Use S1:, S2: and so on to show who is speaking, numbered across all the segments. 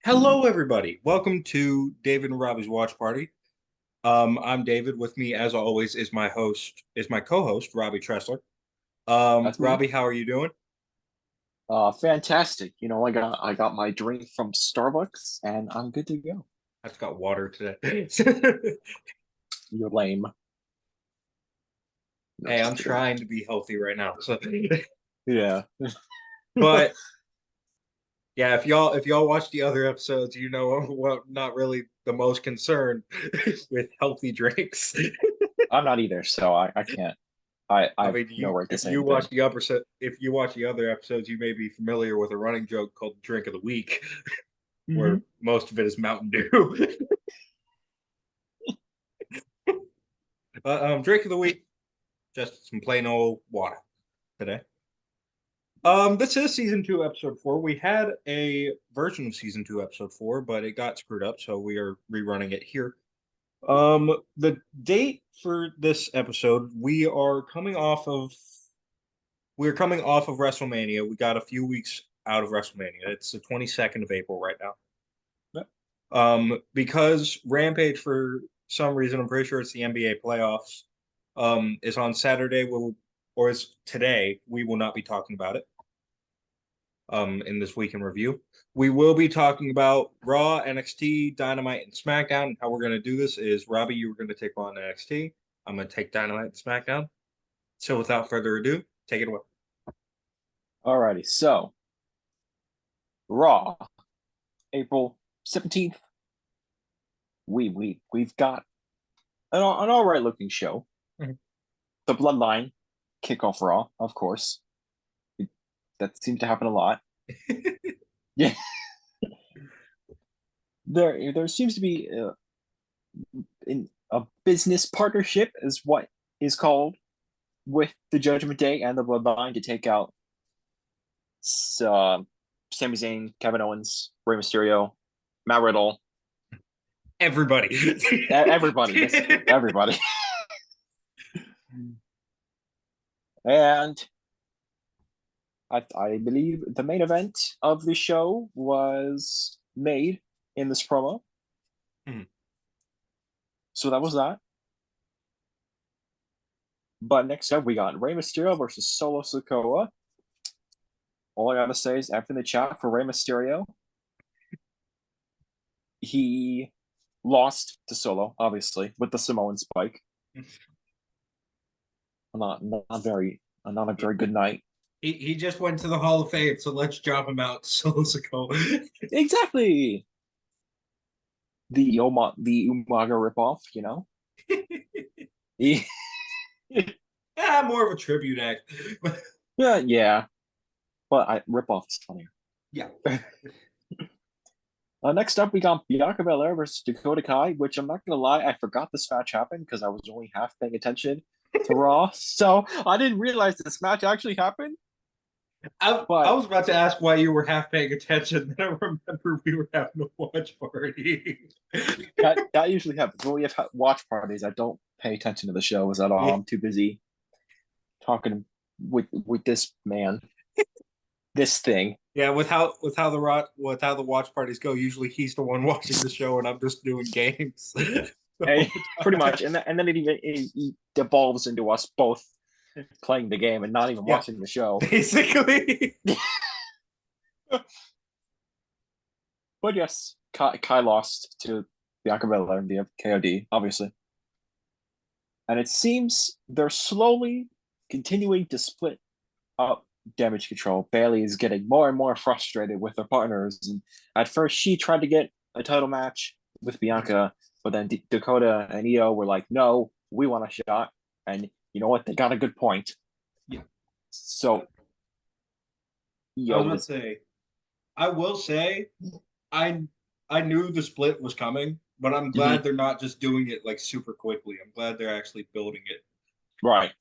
S1: Hello, everybody. Welcome to David and Robbie's Watch Party. I'm David. With me, as always, is my co-host, Robbie Tressler.
S2: That's me.
S1: Robbie, how are you doing?
S2: Fantastic. I got my drink from Starbucks and I'm good to go.
S1: I just got water today.
S2: You're lame. No,
S1: Hey,
S2: just
S1: I'm
S2: kidding.
S1: trying to be healthy right now.
S2: Yeah.
S1: But yeah, if y'all watch the other episodes, you know well, not really the most concerned with healthy drinks.
S2: I'm not either, so I can't. I
S1: I
S2: have
S1: mean,
S2: no
S1: you
S2: right to
S1: if
S2: say
S1: you watch
S2: anything.
S1: the other episodes, you may be familiar with a running joke called "Drink of the Week,"
S2: Hmm.
S1: where most of it is Mountain Dew. Drink of the week, just some plain old water today. This is season two, episode four. We had a version of season two, episode four, but it got screwed up, so we are rerunning it here. The date for this episode, we're coming off of WrestleMania. We got a few weeks out of WrestleMania. It's the 22nd of April right now. Because Rampage, for some reason, I'm pretty sure it's the NBA playoffs, is on Saturday. Or is today. We will not be talking about it. In this week in review, we will be talking about Raw, NXT, Dynamite, and SmackDown. And how we're going to do this is Robbie, you were going to take on NXT. I'm going to take Dynamite and SmackDown. So without further ado, take it away.
S2: Alrighty. So Raw, April 17th. We've got an all right looking show.
S1: Mhm.
S2: The Bloodline kickoff Raw, of course. That seems to happen a lot. Yeah. There seems to be in a business partnership is what is called with the Judgment Day and the Bloodline to take out uh, Sami Zayn, Kevin Owens, Rey Mysterio, Matt Riddle,
S1: Everybody.
S2: everybody, basically everybody. And I believe the main event of the show was made in this promo.
S1: Mhm.
S2: So that was that. But next up, we got Rey Mysterio versus Solo Sikoa. All I gotta say is after the chat for Rey Mysterio, he lost to Solo, obviously, with the Samoan spike. Not a very good night.
S1: He just went to the Hall of Fame, so let's drop him out. Solo.
S2: Exactly. The Umaga ripoff, you know? yeah,
S1: Yeah, more of a tribute act.
S2: yeah. But ripoff is funnier.
S1: Yeah.
S2: Next up, we got Bianca Belair versus Dakota Kai, which I'm not gonna lie, I forgot this match happened because I was only half paying attention to Raw, so I didn't realize this match actually happened.
S1: I
S2: But
S1: was about to ask why you were half paying attention. Then I remember we were having a watch party.
S2: that usually happens when we have watch parties. I don't pay attention to the shows at all.
S1: Yeah,
S2: I'm too busy talking with this man, this thing.
S1: yeah. With how the watch parties go, usually he's the one watching the show, and I'm just doing games the
S2: Eh,
S1: whole
S2: Pretty
S1: time.
S2: much, and then it devolves into us both playing the game and not even
S1: Yeah,
S2: watching the show.
S1: basically.
S2: But yes, Kai lost to Bianca Belair via KOD, obviously. And it seems they're slowly continuing to split up damage control. Bailey is getting more and more frustrated with her partners. And at first, she tried to get a title match with Bianca, but then Dakota and Io were like, no, we want a shot. And you know what? They got a good point.
S1: Yeah,
S2: So
S1: I was
S2: Io
S1: about to
S2: was,
S1: say. I will say, I I knew the split was coming, but I'm glad
S2: mhm,
S1: they're not just doing it like super quickly. I'm glad they're actually building it.
S2: right.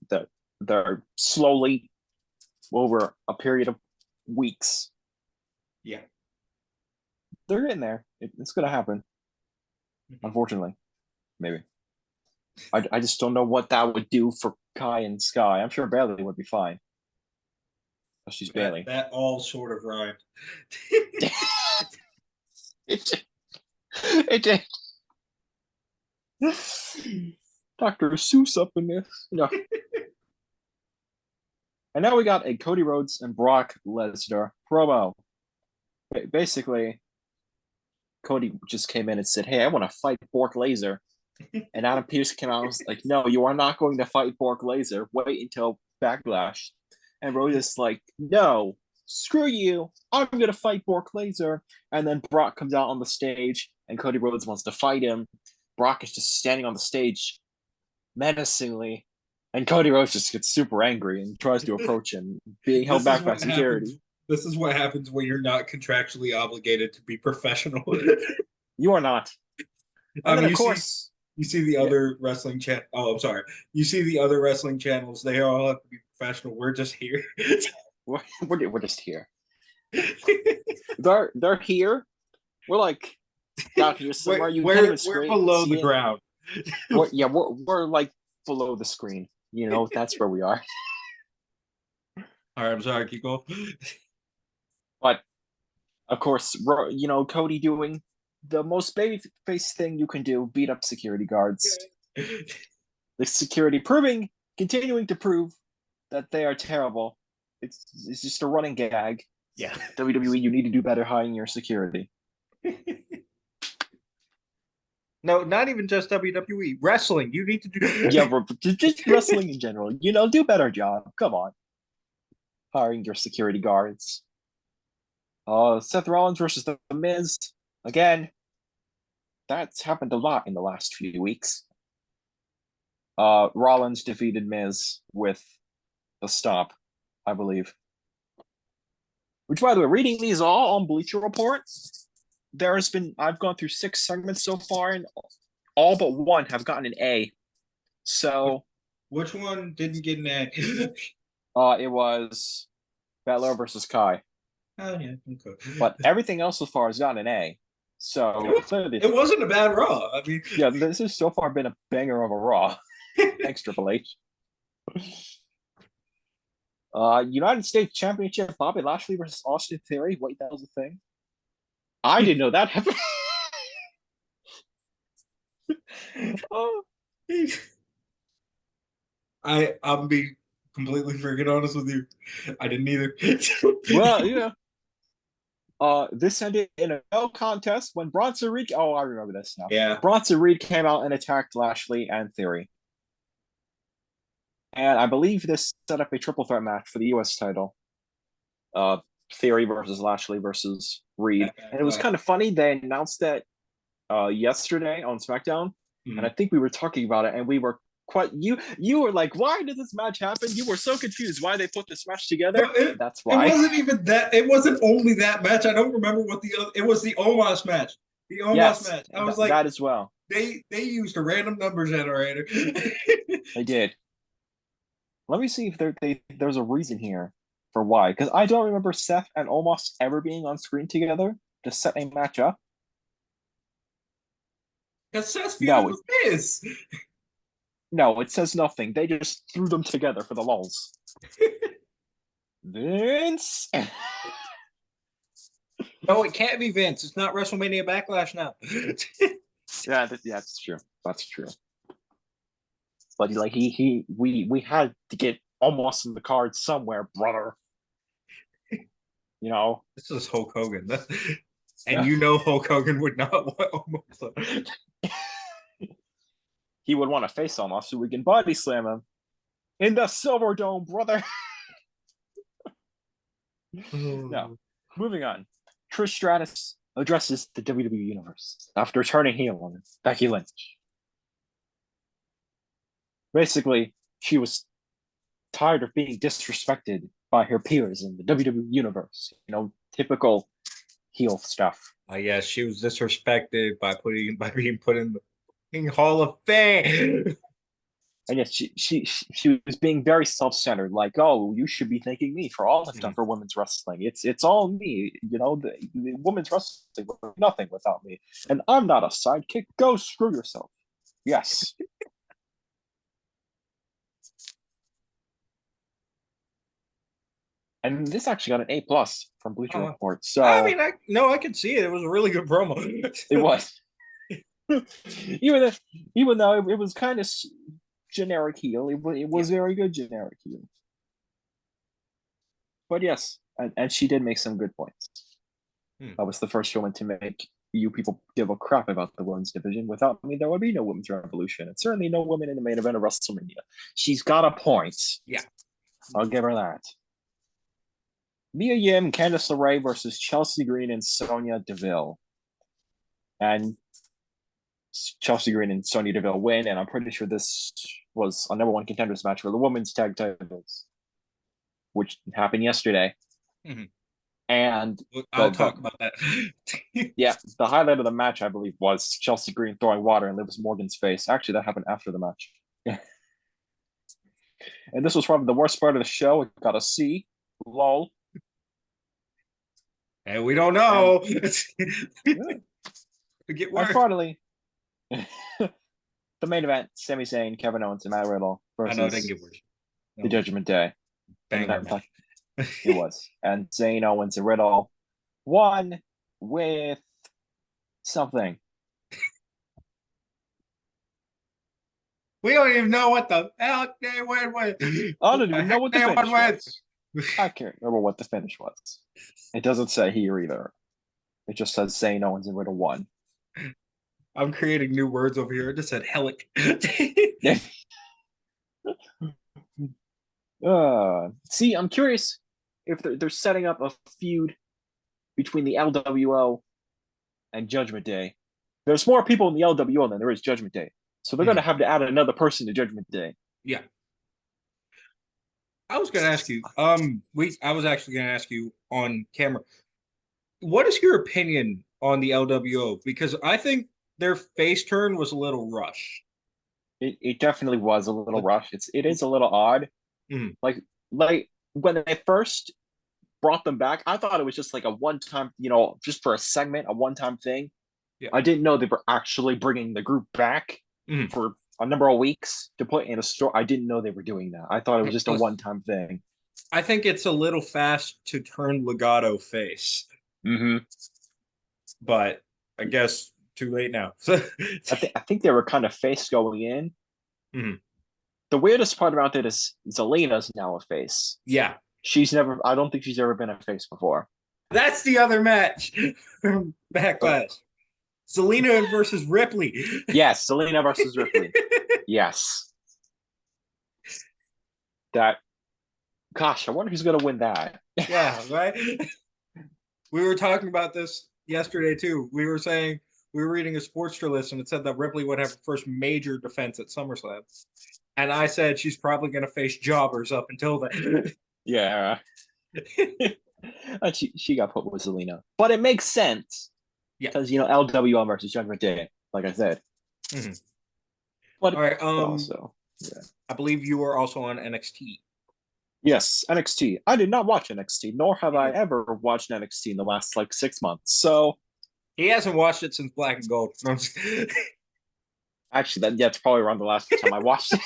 S2: They're slowly, over a period of weeks,
S1: Yeah.
S2: they're getting there. It's going to happen,
S1: Mhm.
S2: unfortunately. Maybe. I just don't know what that would do for Kai and Sky. I'm sure Bailey would be fine. She's
S1: That
S2: Bailey.
S1: that all sort of rhymed.
S2: It did. Dr. Seuss up in this. No. And now we got a Cody Rhodes and Brock Lesnar promo. Basically, Cody just came in and said, "Hey, I want to fight Brock Lesnar." And Adam Pearce came out and was like, "No, you are not going to fight Brock Lesnar. Wait until Backlash." And Rhodes is like, "No, screw you. I'm going to fight Brock Lesnar." And then Brock comes out on the stage, and Cody Rhodes wants to fight him. Brock is just standing on the stage menacingly, and Cody Rhodes just gets super angry and tries to approach him, being held back by security.
S1: This is what happens when you're not contractually obligated to be professional.
S2: You are not. And then, of course,
S1: you see the other wrestling channel. Oh, I'm sorry. You see the other wrestling channels. They all have to be professional. We're just here.
S2: we're just here. They're here. We're like down here somewhere.
S1: We're below the ground.
S2: We're like below the screen. You know, that's where we are.
S1: All right, I'm sorry. Keep going.
S2: But of course, you know, Cody doing the most babyface thing you can do: beat up security guards. The security continuing to prove that they are terrible. It's just a running gag.
S1: Yeah.
S2: WWE, you need to do better hiring your security.
S1: No, not even just WWE. Wrestling, you need to do.
S2: Yeah, just wrestling in general. You know, do better job. Come on. Hiring your security guards. Seth Rollins versus The Miz. Again, that's happened a lot in the last few weeks. Rollins defeated Miz with a stop, I believe. Which, by the way, reading these all on Bleacher Report, I've gone through 6 segments so far, and all but one have gotten an A. So,
S1: which one didn't get an A?
S2: It was Balor versus Kai.
S1: Oh yeah, okay.
S2: But everything else so far has gotten an A. So
S1: it wasn't a bad Raw. I mean,
S2: yeah, this has so far been a banger of a Raw. Thanks, Triple H. United States Championship: Bobby Lashley versus Austin Theory. Wait, that was a thing. I didn't know that happened. Oh.
S1: I'm being completely freaking honest with you. I didn't either.
S2: Well, yeah. This ended in a no contest when Bronson Reed. Oh, I remember this now.
S1: Yeah.
S2: Bronson Reed came out and attacked Lashley and Theory. And I believe this set up a triple threat match for the US title. Theory versus Lashley versus Reed. And it was kind of funny. They announced that yesterday on SmackDown. And I think we were talking about it, and we were quite you were like, why did this match happen? You were so confused why they put this match together. No, that's why.
S1: It wasn't even that. It wasn't only that match. I don't remember what it was. The Omos match. The Omos match. I was like
S2: that as well.
S1: They used a random number generator.
S2: They did. Let me see if there's a reason here for why, because I don't remember Seth and Omos ever being on screen together to set a match up.
S1: Because Seth's feud with Miz.
S2: No, it says nothing. They just threw them together for the lulz. Vince.
S1: No, it can't be Vince. It's not WrestleMania Backlash now.
S2: Yeah, that's true. That's true. But like we had to get Omos in the card somewhere, brother. You know,
S1: this is Hulk Hogan, and you know Hulk Hogan would not want Omos.
S2: He would want to face Omos so we can body slam him in the Silver Dome, brother. Now, moving on. Trish Stratus addresses the WWE Universe after turning heel on Becky Lynch. Basically, she was tired of being disrespected by her peers in the WWE Universe. You know, typical heel stuff.
S1: Yeah, she was disrespected by being put in the Hall of Fame.
S2: And yet she was being very self-centered, like, oh, you should be thanking me for all I've done for women's wrestling. It's all me, you know, the women's wrestling was nothing without me. And I'm not a sidekick. Go screw yourself. Yes. And this actually got an A+ from Bleacher
S1: Uh,
S2: Report. So
S1: I mean, I could see it. It was a really good promo.
S2: it was. even though it was kind of generic heel, it was very good generic heel. But yes, and she did make some good points. I was the first woman to make you people give a crap about the women's division. Without me, there would be no women's revolution, and certainly no women in the main event of WrestleMania. She's got a point.
S1: Yeah.
S2: I'll give her that. Mia Yim, Candice LeRae versus Chelsea Green and Sonya Deville. And Chelsea Green and Sonya Deville win, and I'm pretty sure this was a number one contenders match for the women's tag titles, which happened yesterday.
S1: Mm-hmm.
S2: And
S1: I'll talk about that.
S2: Yeah, the highlight of the match, I believe, was Chelsea Green throwing water in Liv Morgan's face. Actually, that happened after the match. And this was probably the worst part of the show. It got a C. Lol.
S1: And we don't know. Get worse.
S2: And finally, the main event: Sami Zayn, Kevin Owens, and Matt Riddle versus
S1: I know they get worse. No.
S2: the Judgment Day.
S1: Banger match.
S2: It was. And Zayn, Owens, and Riddle won with something.
S1: We don't even know what the hell they went with.
S2: I don't even know what the finish was. I can't remember what the finish was. It doesn't say here either. It just says Zayn, Owens, and Riddle won.
S1: I'm creating new words over here. It just said Hellick.
S2: See, I'm curious if they're setting up a feud between the LWO and Judgment Day. There's more people in the LWO than there is Judgment Day. So they're going to have to add another person to Judgment Day.
S1: Yeah. I was going to ask you, I was actually going to ask you on camera, what is your opinion on the LWO? Because I think their face turn was a little rushed.
S2: It definitely was a little rushed. It is a little odd.
S1: Mm-hmm.
S2: Like when they first brought them back, I thought it was just like a one-time, just for a segment, a one-time thing.
S1: Yeah.
S2: I didn't know they were actually bringing the group back for a number of weeks to put in a store. I didn't know they were doing that. I thought it was just a one-time thing.
S1: I think it's a little fast to turn Legato face.
S2: Mm-hmm.
S1: But I guess too late now.
S2: I think they were kind of face going in.
S1: Mm-hmm.
S2: The weirdest part about it is Zelina's now a face.
S1: Yeah.
S2: I don't think she's ever been a face before.
S1: That's the other match from Backlash. Zelina versus Ripley.
S2: Yes, Zelina versus Ripley. Yes. Gosh, I wonder who's going to win that.
S1: Yeah, right? We were talking about this yesterday, too. We were saying, we were reading a Sportster list, and it said that Ripley would have her first major defense at SummerSlam. And I said she's probably going to face jobbers up until then.
S2: Yeah. she got put with Zelina. But it makes sense.
S1: Yeah.
S2: Because, LWO versus Judgment Day, like I said.
S1: Mm-hmm.
S2: But
S1: all right.
S2: Also, yeah.
S1: I believe you were also on NXT.
S2: Yes, NXT. I did not watch NXT, nor have I ever watched NXT in the last 6 months. So
S1: he hasn't watched it since Black and Gold.
S2: Actually, that's probably around the last time I watched it.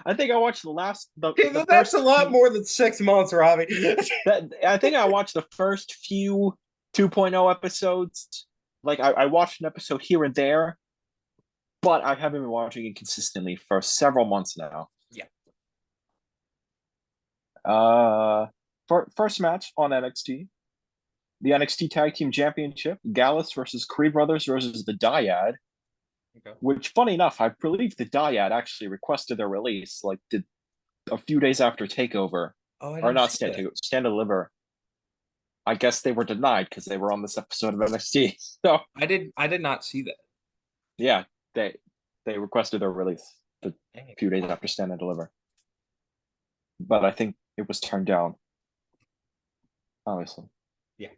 S2: I think I watched
S1: that's a lot more than 6 months, Robby.
S2: I think I watched the first few 2.0 episodes. I watched an episode here and there, but I haven't been watching it consistently for several months now.
S1: Yeah.
S2: First match on NXT, the NXT Tag Team Championship, Gallus versus Creed Brothers versus the Dyad. Okay. Which, funny enough, I believe the Dyad actually requested their release a few days after Takeover. Or not Stand to Deliver. I guess they were denied because they were on this episode of NXT. So
S1: I did not see that.
S2: Yeah, they requested their release a few days after Stand and Deliver. But I think it was turned down. Obviously.
S1: Yeah.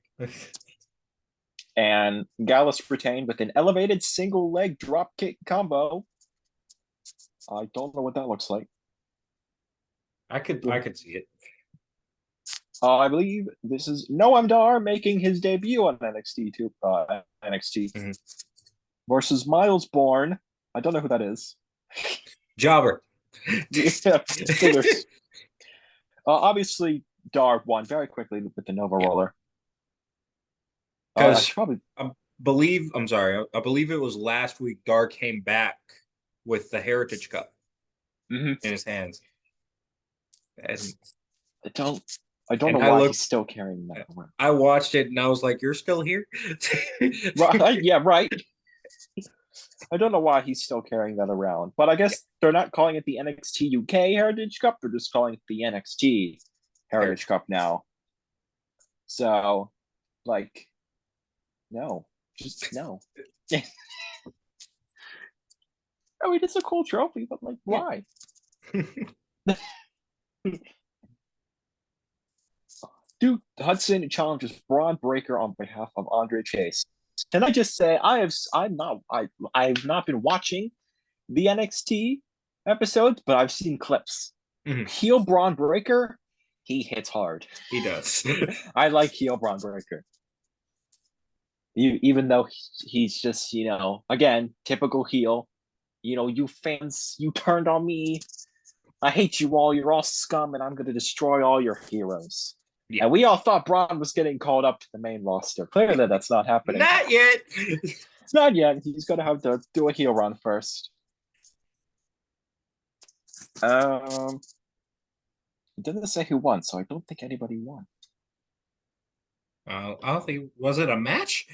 S2: And Gallus retained with an elevated single leg drop kick combo. I don't know what that looks like.
S1: I could see it.
S2: I believe this is Noam Dar making his debut on NXT too. NXT versus Miles Bourne. I don't know who that is.
S1: Jobber.
S2: Yeah, obviously, Dar won very quickly with the Nova
S1: Yeah.
S2: Roller. I
S1: Because
S2: should probably
S1: I'm sorry, I believe it was last week Dar came back with the Heritage Cup
S2: Mhm.
S1: in his hands. And
S2: I don't I don't know
S1: and I
S2: why
S1: looked
S2: he's still carrying that around.
S1: I watched it and I was like, "You're still here?"
S2: Right? Yeah, right. I don't know why he's still carrying that around, but I guess they're not calling it the NXT UK Heritage Cup. They're just calling it the NXT Heritage Cup now. So, like, no, just no. I mean, it's a cool trophy, but like, why? Duke Hudson challenges Braun Breaker on behalf of Andre Chase. Can I just say I've not been watching the NXT episodes, but I've seen clips.
S1: Mhm.
S2: Heel Braun Breaker, he hits hard.
S1: He does.
S2: I like heel Braun Breaker. Even though he's just, again, typical heel. You fans, you turned on me. I hate you all. You're all scum, and I'm going to destroy all your heroes.
S1: Yeah.
S2: And we all thought Braun was getting called up to the main roster. Clearly, that's not happening.
S1: Not yet.
S2: Not yet. He's going to have to do a heel run first. It doesn't say who won, so I don't think anybody won.
S1: I don't think was it a match?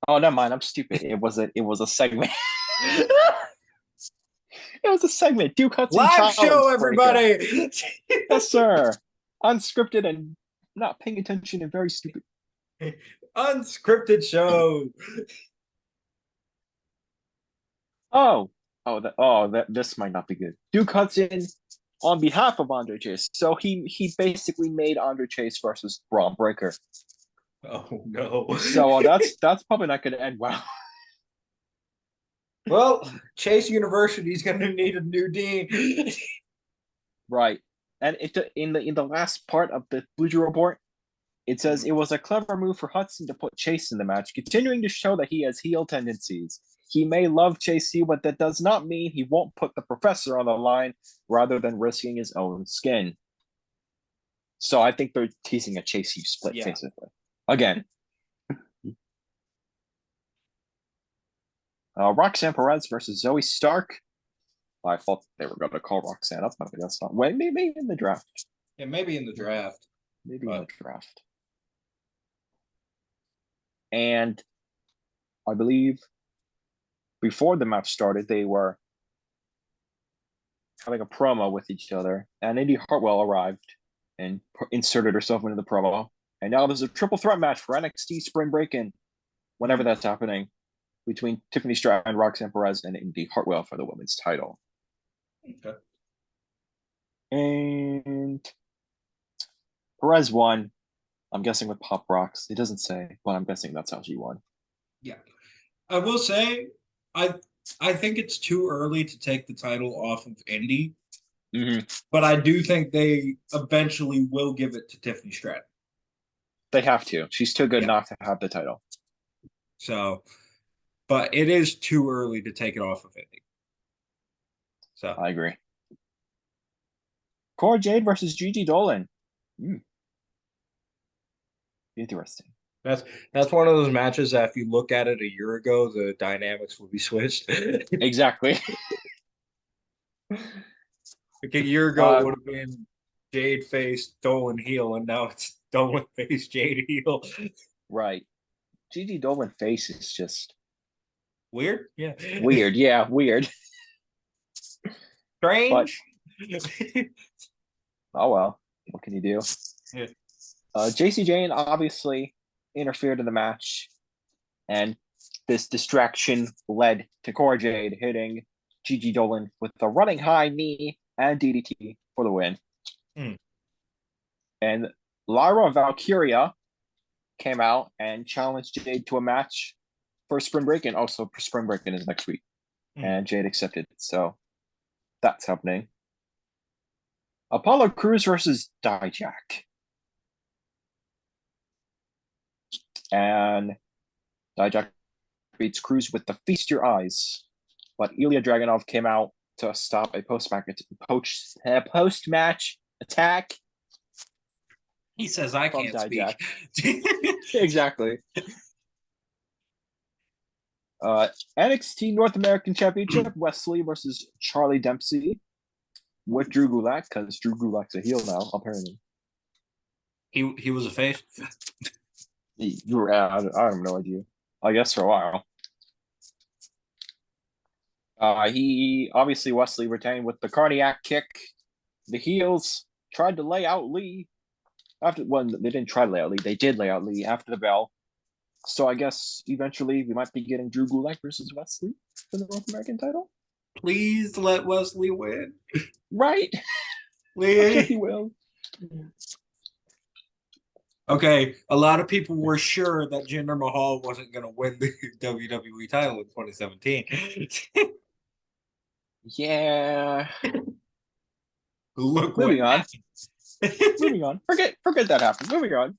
S2: Oh, never mind. I'm stupid. It was a segment. It was a segment. Duke Hudson
S1: Live show,
S2: Breaker.
S1: everybody.
S2: Yes, sir. Unscripted and not paying attention and very stupid.
S1: Unscripted show.
S2: This might not be good. Duke Hudson on behalf of Andre Chase. So he basically made Andre Chase versus Braun Breaker.
S1: Oh no.
S2: So that's probably not going to end well.
S1: Well, Chase University is going to need a new dean.
S2: Right. And in the last part of the Blue Jay report, it says it was a clever move for Hudson to put Chase in the match, continuing to show that he has heel tendencies. He may love Chase U, but that does not mean he won't put the professor on the line rather than risking his own skin. So I think they're teasing a Chase U split, basically. Again. Roxanne Perez versus Zoe Stark. I thought they were going to call Roxanne up, but that's not. Wait, maybe in the draft.
S1: Yeah, maybe in the draft.
S2: Maybe in the draft. And I believe before the match started, they were having a promo with each other, and Indy Hartwell arrived and inserted herself into the promo. And now there's a triple threat match for NXT Spring Break-In, whenever that's happening, between Tiffany Stratton, Roxanne Perez, and Indy Hartwell for the women's title.
S1: Okay.
S2: And Perez won. I'm guessing with Pop Rocks. It doesn't say, but I'm guessing that's how she won.
S1: Yeah. I will say, I think it's too early to take the title off of Indy, but I do think they eventually will give it to Tiffany Stratton.
S2: They have to. She's too good not to have the title.
S1: So, but it is too early to take it off of Indy. So
S2: I agree. Cora Jade versus Gigi Dolan. Interesting.
S1: That's one of those matches that if you look at it a year ago, the dynamics would be switched.
S2: Exactly.
S1: Like a year ago, it would have been Jade face, Dolan heel, and now it's Dolan face, Jade heel.
S2: Right. Gigi Dolan face is just
S1: weird. Yeah.
S2: Weird. Yeah. Weird.
S1: Strange.
S2: Oh well. What can you do?
S1: Yeah.
S2: JC Jane obviously interfered in the match, and this distraction led to Cora Jade hitting Gigi Dolan with a running high knee and DDT for the win. And Lyra Valkyria came out and challenged Jade to a match for Spring Break-In. Also, Spring Break-In is next week. And Jade accepted. So that's happening. Apollo Crews versus Dijak. And Dijak beats Crews with the Feast Your Eyes. But Ilya Dragunov came out to stop a post-match attack.
S1: He says I
S2: from
S1: can't speak.
S2: Exactly. NXT North American Championship, Wesley versus Charlie Dempsey with Drew Gulak, because Drew Gulak's a heel now, apparently.
S1: He was a face.
S2: You were, I have no idea. I guess for a while. He obviously Wesley retained with the cardiac kick. The heels tried to lay out Lee after they didn't try to lay out Lee. They did lay out Lee after the bell. So I guess eventually we might be getting Drew Gulak versus Wesley for the North American title.
S1: Please let Wesley win.
S2: Right? I'm sure he will.
S1: Okay, a lot of people were sure that Jinder Mahal wasn't going to win the WWE title in 2017.
S2: Yeah.
S1: Look
S2: Moving
S1: what
S2: on. Moving on. Forget that happened. Moving on.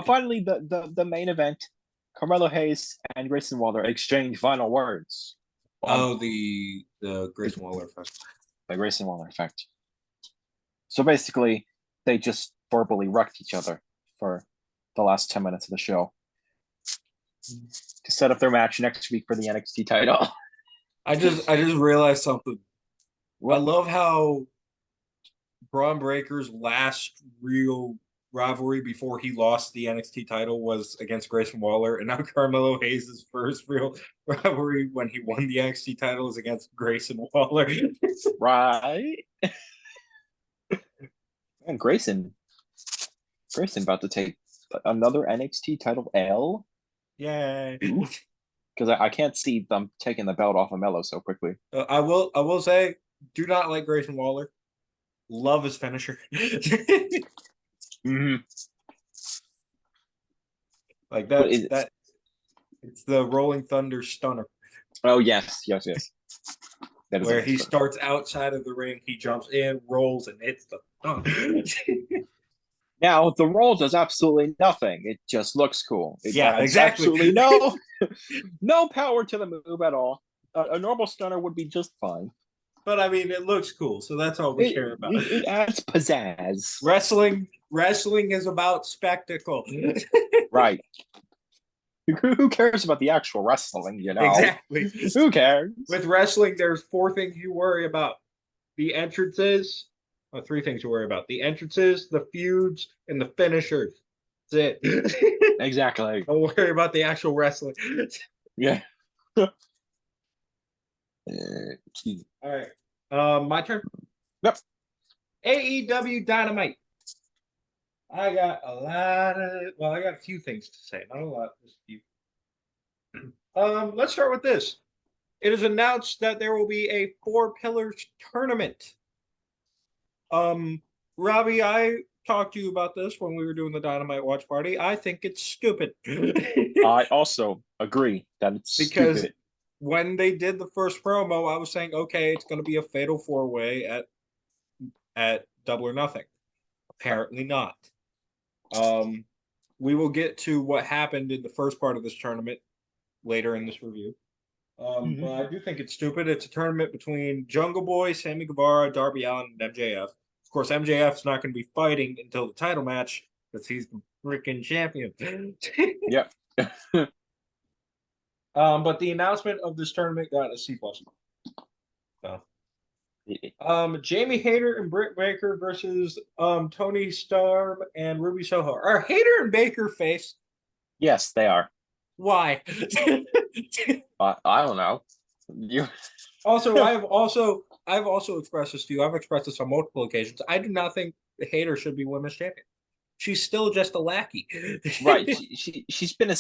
S2: Finally, the main event. Carmelo Hayes and Grayson Waller exchange final words.
S1: The Grayson Waller effect.
S2: The Grayson Waller effect. So basically, they just verbally wrecked each other for the last 10 minutes of the show to set up their match next week for the NXT title.
S1: I just realized something.
S2: What?
S1: I love how Braun Breaker's last real rivalry before he lost the NXT title was against Grayson Waller, and now Carmelo Hayes' first real rivalry when he won the NXT title is against Grayson Waller.
S2: Right. And Grayson about to take another NXT title L.
S1: Yay.
S2: Because I can't see them taking the belt off of Melo so quickly.
S1: I will say, do not like Grayson Waller. Love his finisher.
S2: Mm-hmm.
S1: Like that. It's the Rolling Thunder Stunner.
S2: Oh yes. That is
S1: where he starts outside of the ring, he jumps in, rolls, and hits the thumb.
S2: Now the roll does absolutely nothing. It just looks cool. It
S1: Yeah,
S2: adds
S1: exactly.
S2: Absolutely no power to the move at all. A normal stunner would be just fine.
S1: But I mean, it looks cool, so that's all we care about.
S2: It adds pizzazz.
S1: Wrestling is about spectacle.
S2: Right. Who cares about the actual wrestling, you know?
S1: Exactly.
S2: Who cares?
S1: With wrestling, there's 4 things you worry about. The entrances, or 3 things you worry about. The entrances, the feuds, and the finishers. That's it.
S2: Exactly.
S1: Don't worry about the actual wrestling.
S2: Yeah.
S1: All right. My turn?
S2: Yep.
S1: AEW Dynamite. I got a few things to say. Not a lot, just a few. Let's start with this. It is announced that there will be a 4 Pillars tournament. Robby, I talked to you about this when we were doing the Dynamite watch party. I think it's stupid.
S2: I also agree that it's
S1: because
S2: stupid.
S1: When they did the first promo, I was saying, okay, it's going to be a fatal 4-way at Double or Nothing. Apparently not. We will get to what happened in the first part of this tournament later in this review. But I do think it's stupid. It's a tournament between Jungle Boy, Sammy Guevara, Darby Allin, and MJF. Of course, MJF's not going to be fighting until the title match because he's the freaking champion.
S2: Yep.
S1: But the announcement of this tournament got a C+. So. Jamie Hayter and Britt Baker versus Tony Storm and Ruby Soho. Are Hayter and Baker face?
S2: Yes, they are.
S1: Why?
S2: I don't know. You
S1: Also, I've also expressed this to you. I've expressed this on multiple occasions. I do not think Hayter should be women's champion. She's still just a lackey.
S2: Right. She's been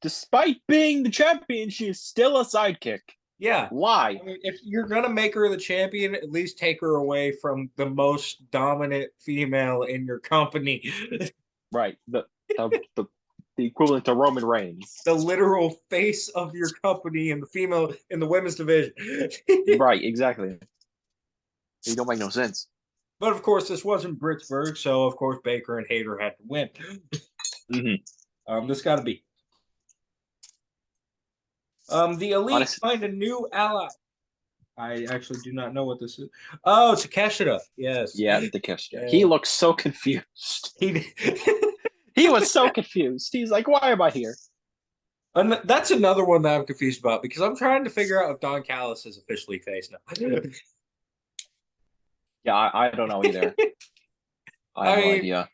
S2: despite being the champion, she's still a sidekick.
S1: Yeah.
S2: Why?
S1: I mean, if you're gonna make her the champion, at least take her away from the most dominant female in your company.
S2: Right. The equivalent to Roman Reigns.
S1: The literal face of your company in the women's division.
S2: Right, exactly. It don't make no sense.
S1: But of course, this wasn't Britsburg, so of course Baker and Hayter had to win. This got to be. The Elite find a new ally. I actually do not know what this is. Oh, Takeshita. Yes.
S2: Yeah, the Kishka. He
S1: Yeah.
S2: looks so confused.
S1: He
S2: He was so confused. He's like, "Why am I here?"
S1: And that's another one that I'm confused about because I'm trying to figure out if Don Callis is officially face now.
S2: Yeah, I don't know either. I have
S1: I
S2: no
S1: mean,
S2: idea.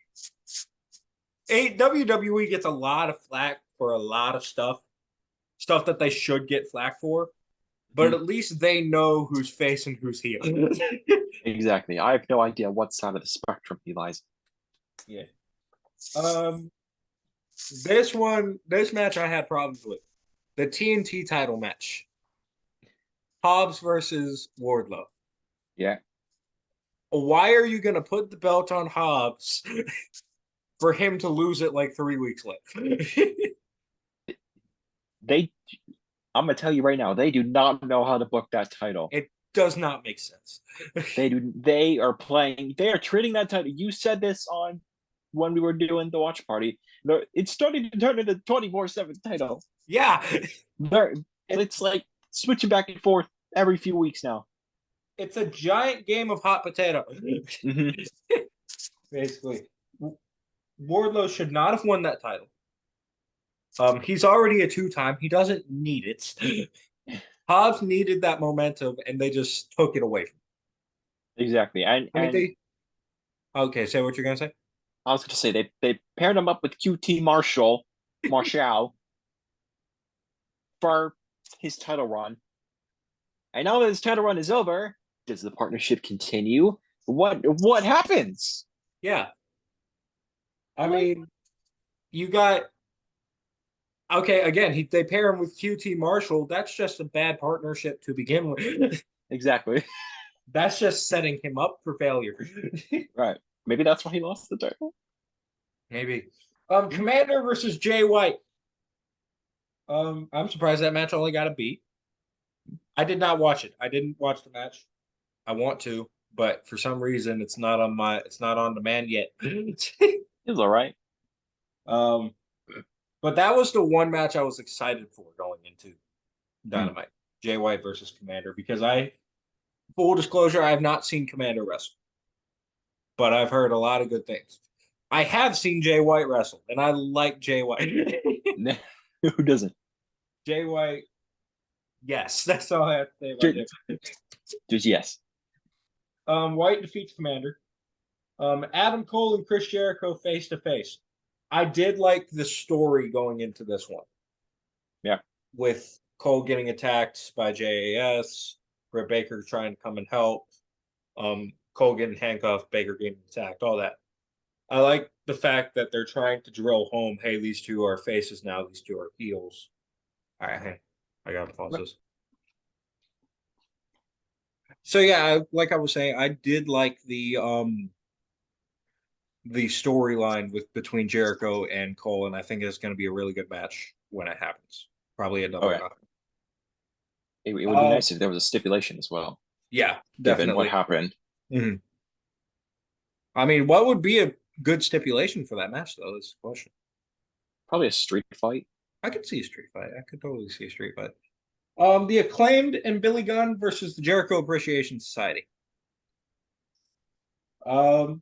S1: WWE gets a lot of flack for a lot of stuff that they should get flack for, but
S2: Mhm.
S1: at least they know who's face and who's heel.
S2: Exactly. I have no idea what side of the spectrum he lies.
S1: Yeah. Um, this match I had problems with. The TNT title match. Hobbs versus Wardlow.
S2: Yeah.
S1: Why are you going to put the belt on Hobbs for him to lose it like 3 weeks later?
S2: They I'm gonna tell you right now, they do not know how to book that title.
S1: It does not make sense.
S2: They are treating that title. You said this on when we were doing the watch party. It's starting to turn into 24/7 title.
S1: Yeah.
S2: They're, it's like switching back and forth every few weeks now.
S1: It's a giant game of hot potato.
S2: Mm-hmm.
S1: Basically. Wardlow should not have won that title. He's already a two-time. He doesn't need it. Hobbs needed that momentum, and they just took it away from him.
S2: Exactly. And
S1: I mean, they. Okay, say what you're gonna say.
S2: I was going to say they paired him up with QT Marshall for his title run. And now that his title run is over, does the partnership continue? What happens?
S1: Yeah, I mean, you got okay. Again, they pair him with QT Marshall. That's just a bad partnership to begin with.
S2: Exactly.
S1: That's just setting him up for failure.
S2: Right. Maybe that's why he lost the title.
S1: Maybe. Commander versus Jay White. I'm surprised that match only got a beat. I did not watch it. I didn't watch the match. I want to, but for some reason it's not on demand yet.
S2: It was all right.
S1: um but that was the one match I was excited for going into Dynamite. Jay White versus Commander because full disclosure, I have not seen Commander wrestle, but I've heard a lot of good things. I have seen Jay White wrestle, and I like Jay White.
S2: Who doesn't?
S1: Jay White, yes, that's all I have to say about Jay.
S2: Just yes.
S1: White defeats Commander. Adam Cole and Chris Jericho face to face. I did like the story going into this one.
S2: Yeah.
S1: With Cole getting attacked by JAS, Britt Baker trying to come and help, Cole getting handcuffed, Baker getting attacked, all that. I like the fact that they're trying to drill home, hey, these two are faces now, these two are heels. All right, I gotta pause this. So yeah, like I was saying, I did like the storyline with between Jericho and Cole, and I think it's going to be a really good match when it happens. Probably a double.
S2: Oh, yeah. It would be nice if there was a stipulation as well.
S1: Yeah,
S2: Given what
S1: definitely.
S2: happened.
S1: Mm-hmm. I mean, what would be a good stipulation for that match, though? Is the question.
S2: Probably a street fight.
S1: I could see a street fight. I could totally see a street fight. The Acclaimed and Billy Gunn versus the Jericho Appreciation Society. Um,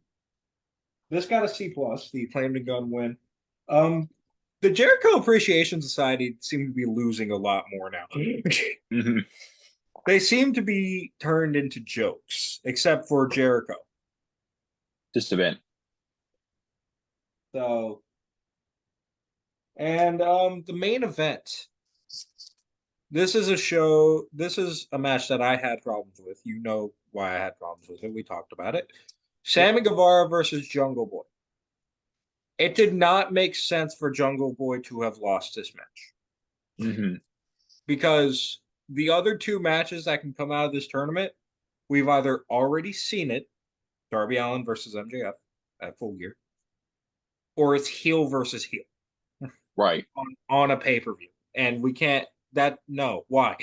S1: this got a C plus. The Acclaimed and Gunn win. The Jericho Appreciation Society seem to be losing a lot more now.
S2: Mm-hmm.
S1: They seem to be turned into jokes, except for Jericho.
S2: Just a bit.
S1: So, and the main event. This is a show. This is a match that I had problems with. You know why I had problems with it. We talked about it. Sammy Guevara versus Jungle Boy. It did not make sense for Jungle Boy to have lost this match
S2: Mm-hmm.
S1: because the other two matches that can come out of this tournament, we've either already seen it, Darby Allin versus MJF at Full Gear, or it's heel versus heel.
S2: Right.
S1: On a pay-per-view. And we can't no, why?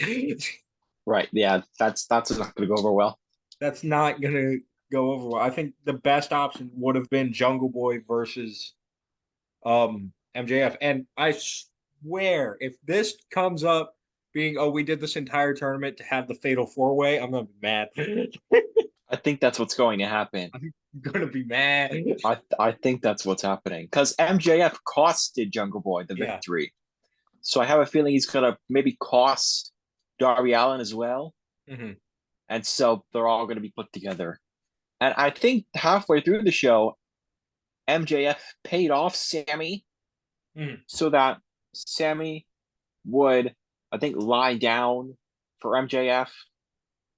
S2: Right. Yeah, that's not gonna go over well.
S1: That's not gonna go over well. I think the best option would have been Jungle Boy versus MJF. And I swear, if this comes up being, oh, we did this entire tournament to have the fatal four-way, I'm gonna be mad.
S2: I think that's what's going to happen.
S1: I'm gonna be mad.
S2: I think that's what's happening because MJF costed Jungle Boy the
S1: Yeah.
S2: victory, so I have a feeling he's gonna maybe cost Darby Allin as well,
S1: Mhm.
S2: and so they're all gonna be put together. And I think halfway through the show, MJF paid off Sammy
S1: Mhm.
S2: so that Sammy would, I think, lie down for MJF.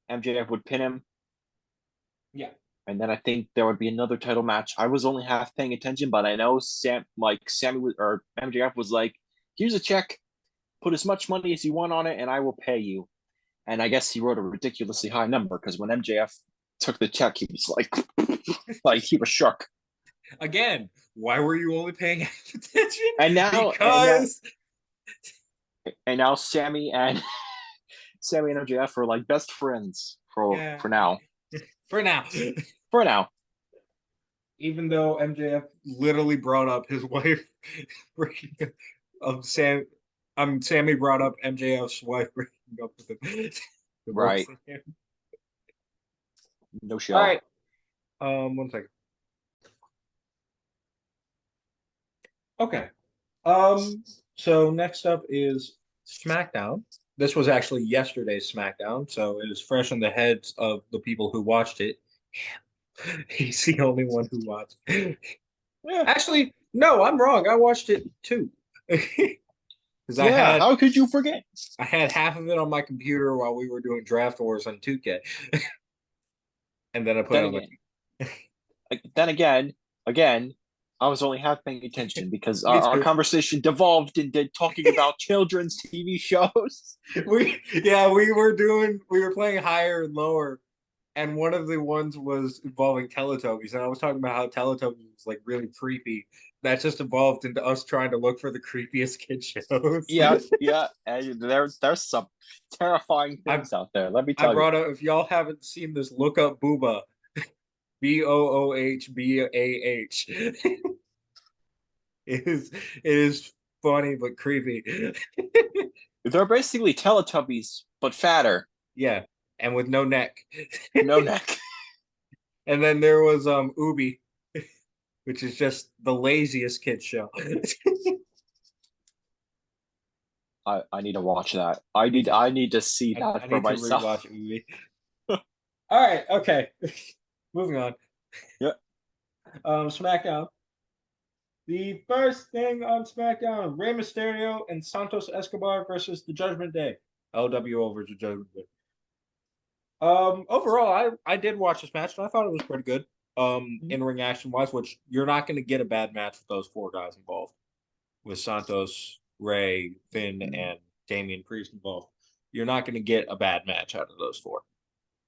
S2: MJF would pin him,
S1: Yeah.
S2: and then I think there would be another title match. I was only half paying attention, but I know Sammy was, or MJF was like, "Here's a check. Put as much money as you want on it, and I will pay you." And I guess he wrote a ridiculously high number because when MJF took the check, he was like, like he was shook.
S1: Again, why were you only paying attention?
S2: And now,
S1: Because
S2: and now Sammy and Sammy and MJF are like best friends
S1: yeah,
S2: for now.
S1: for now.
S2: For now.
S1: Even though MJF literally brought up his wife breaking of Sam, Sammy brought up MJF's wife breaking up with him,
S2: Right.
S1: divorcing him.
S2: No
S1: All
S2: show.
S1: right, one second. Okay, so next up is SmackDown. This was actually yesterday's SmackDown, so it is fresh in the heads of the people who watched it. He's the only one who watched.
S2: Yeah.
S1: Actually, no, I'm wrong. I watched it too. Because
S2: Yeah. How could you forget?
S1: I had half of it on my computer while we were doing Draft Wars on 2K. And then I put it on
S2: Then again, I was only half paying attention because
S1: Me
S2: our
S1: too.
S2: conversation devolved into talking about children's TV shows.
S1: We were playing higher and lower, and one of the ones was involving Teletubbies, and I was talking about how Teletubbies was like really creepy. That just evolved into us trying to look for the creepiest kid shows.
S2: Yeah, yeah. And there's some terrifying
S1: I
S2: things out there. Let me
S1: I
S2: tell you.
S1: brought up, if y'all haven't seen this, look up Booba. Boohbah. It is funny but creepy.
S2: They're basically Teletubbies, but fatter.
S1: Yeah, and with no neck.
S2: No neck.
S1: And then there was Ubi, which is just the laziest kid show.
S2: I need to watch that. I need to see
S1: I
S2: that for
S1: need to
S2: myself.
S1: rewatch Ubi. All right, okay. Moving on.
S2: Yeah.
S1: SmackDown. The first thing on SmackDown, Rey Mysterio and Santos Escobar versus the Judgment Day. LWO versus Judgment Day. Overall, I did watch this match and I thought it was pretty good. In ring action wise, which you're not going to get a bad match with those four guys involved, with Santos, Ray, Finn, and Damian Priest involved. You're not going to get a bad match out of those four.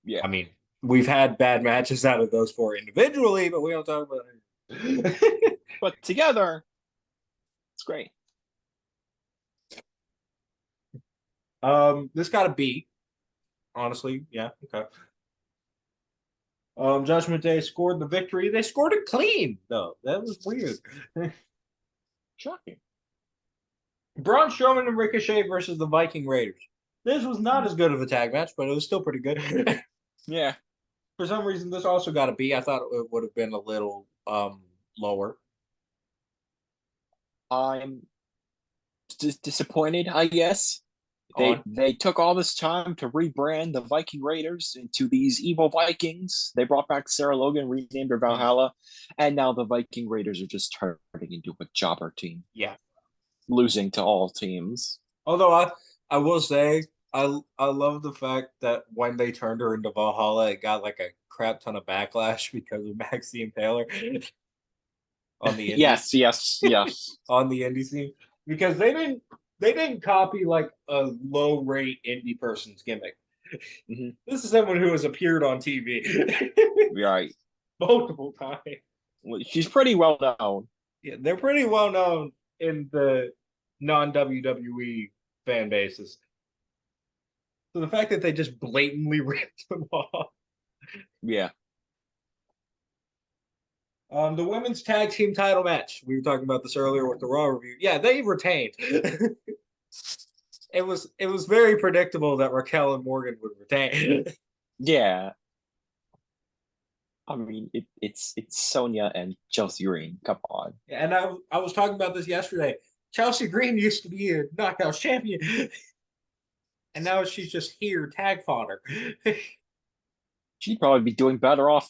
S2: Yeah.
S1: I mean, we've had bad matches out of those four individually, but we don't talk about it.
S2: But together, it's great.
S1: This got a B. Honestly, yeah, okay. Judgment Day scored the victory. They scored it clean, though. That was weird.
S2: Shocking.
S1: Braun Strowman and Ricochet versus the Viking Raiders. This was not as good of a tag match, but it was still pretty good.
S2: Yeah.
S1: For some reason, this also got a B. I thought it would have been a little lower.
S2: I'm disappointed, I guess.
S1: On
S2: They took all this time to rebrand the Viking Raiders into these evil Vikings. They brought back Sarah Logan, renamed her Valhalla, and now the Viking Raiders are just turning into a jobber team.
S1: Yeah.
S2: Losing to all teams.
S1: Although I will say I love the fact that when they turned her into Valhalla, it got like a crap ton of backlash because of Maxine Taylor on the indies.
S2: Yes.
S1: On the indie scene, because they didn't copy like a low rate indie person's gimmick.
S2: Mm-hmm.
S1: This is someone who has appeared on TV
S2: Right.
S1: multiple times.
S2: Well, she's pretty well known.
S1: Yeah, they're pretty well known in the non WWE fan bases. So the fact that they just blatantly ripped them off.
S2: Yeah.
S1: The women's tag team title match. We were talking about this earlier with the Raw review. Yeah, they retained. it was very predictable that Raquel and Morgan would retain.
S2: Yeah. I mean, it's Sonya and Chelsea Green. Come on.
S1: And I was talking about this yesterday. Chelsea Green used to be a knockout champion, and now she's just here tag fodder.
S2: She'd probably be doing better off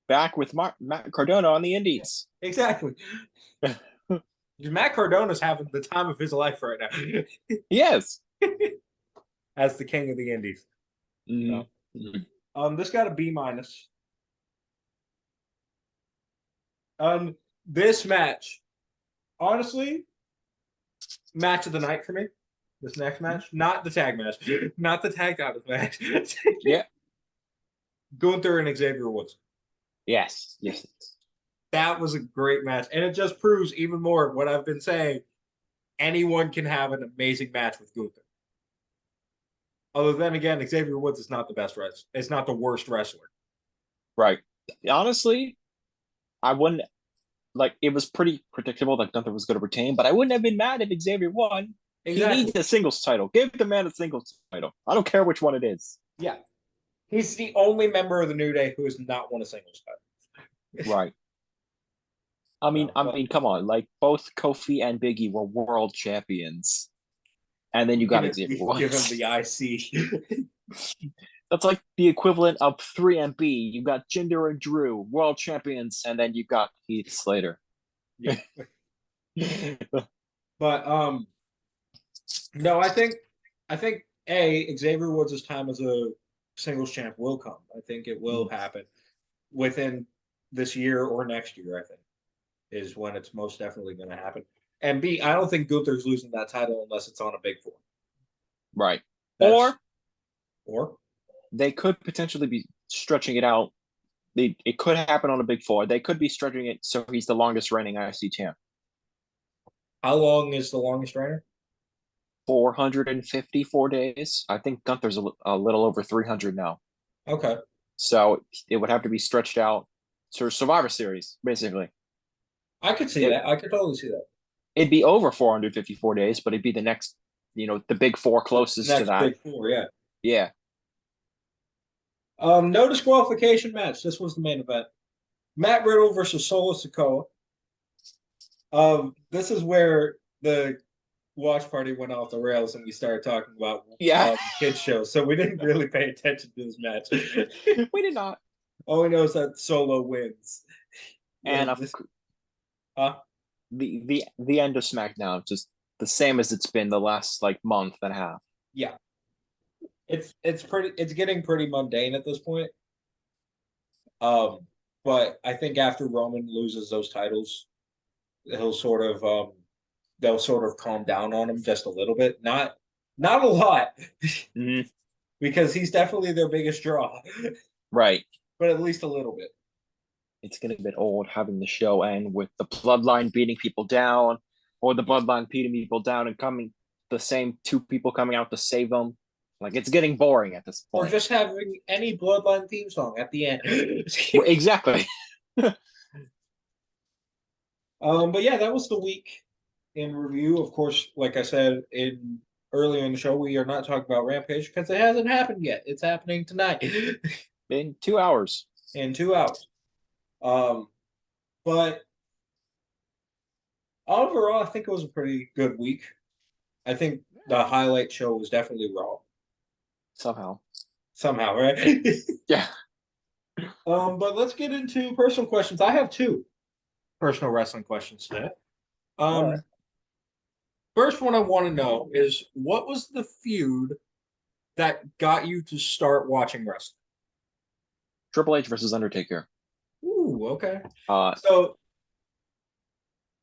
S2: back with Matt Cardona on the Indies.
S1: Exactly. Matt Cardona's having the time of his life right now.
S2: Yes.
S1: As the king of the Indies.
S2: Mm-hmm.
S1: This got a B minus. This match, honestly, match of the night for me. This next match, not the tag match, not the tag titles match.
S2: Yeah.
S1: Gunther and Xavier Woods.
S2: Yes. Yes.
S1: That was a great match, and it just proves even more what I've been saying. Anyone can have an amazing match with Gunther. Other than again, Xavier Woods is not the best wrestler. It's not the worst wrestler.
S2: Right. Honestly, I wouldn't like. It was pretty predictable that Gunther was going to retain, but I wouldn't have been mad if Xavier won.
S1: Exactly.
S2: He needs a singles title. Give the man a singles title. I don't care which one it is.
S1: Yeah. He's the only member of the New Day who has not won a singles title.
S2: Right. I mean, come on. Like both Kofi and Biggie were world champions, and then you got Xavier Woods.
S1: Give him the IC.
S2: That's like the equivalent of 3MB. You got Jinder and Drew, world champions, and then you got Heath Slater.
S1: Yeah. But no, I think Xavier Woods' time as a singles champ will come. I think it will happen within this year or next year. I think is when it's most definitely going to happen. And B, I don't think Gunther's losing that title unless it's on a big four.
S2: Right.
S1: Or
S2: they could potentially be stretching it out. It could happen on a big four. They could be stretching it so he's the longest reigning IC champ.
S1: How long is the longest reigner?
S2: 454 days. I think Gunther's a little over 300 now.
S1: Okay.
S2: So it would have to be stretched out. So Survivor Series, basically.
S1: I could see that. I could totally see that.
S2: It'd be over 454 days, but it'd be the next, the big four closest to that.
S1: Big four, yeah.
S2: Yeah.
S1: No disqualification match. This was the main event. Matt Riddle versus Solo Sikoa. This is where the watch party went off the rails and we started talking about kids shows. So we didn't really pay attention to this match.
S2: We did not.
S1: All we know is that Solo wins.
S2: And the end of SmackDown, just the same as it's been the last month and a half.
S1: Yeah. It's getting pretty mundane at this point. But I think after Roman loses those titles, they'll sort of calm down on him just a little bit. Not a lot.
S2: Mm-hmm.
S1: Because he's definitely their biggest draw.
S2: Right.
S1: But at least a little bit.
S2: It's getting a bit old having the show end with the bloodline beating people down, or the bloodline beating people down and the same two people coming out to save them. It's getting boring at this point.
S1: Or just having any bloodline theme song at the end.
S2: Exactly.
S1: But yeah, that was the week in review. Of course, like I said earlier in the show, we are not talking about Rampage because it hasn't happened yet. It's happening tonight.
S2: In 2 hours.
S1: In 2 hours. But overall, I think it was a pretty good week. I think the highlight show was definitely Raw. Somehow, right?
S2: Yeah.
S1: But let's get into personal questions. I have 2 personal wrestling questions today.
S2: Right.
S1: First one I want to know is, what was the feud that got you to start watching wrestling?
S2: Triple H versus Undertaker.
S1: Ooh, okay.
S2: So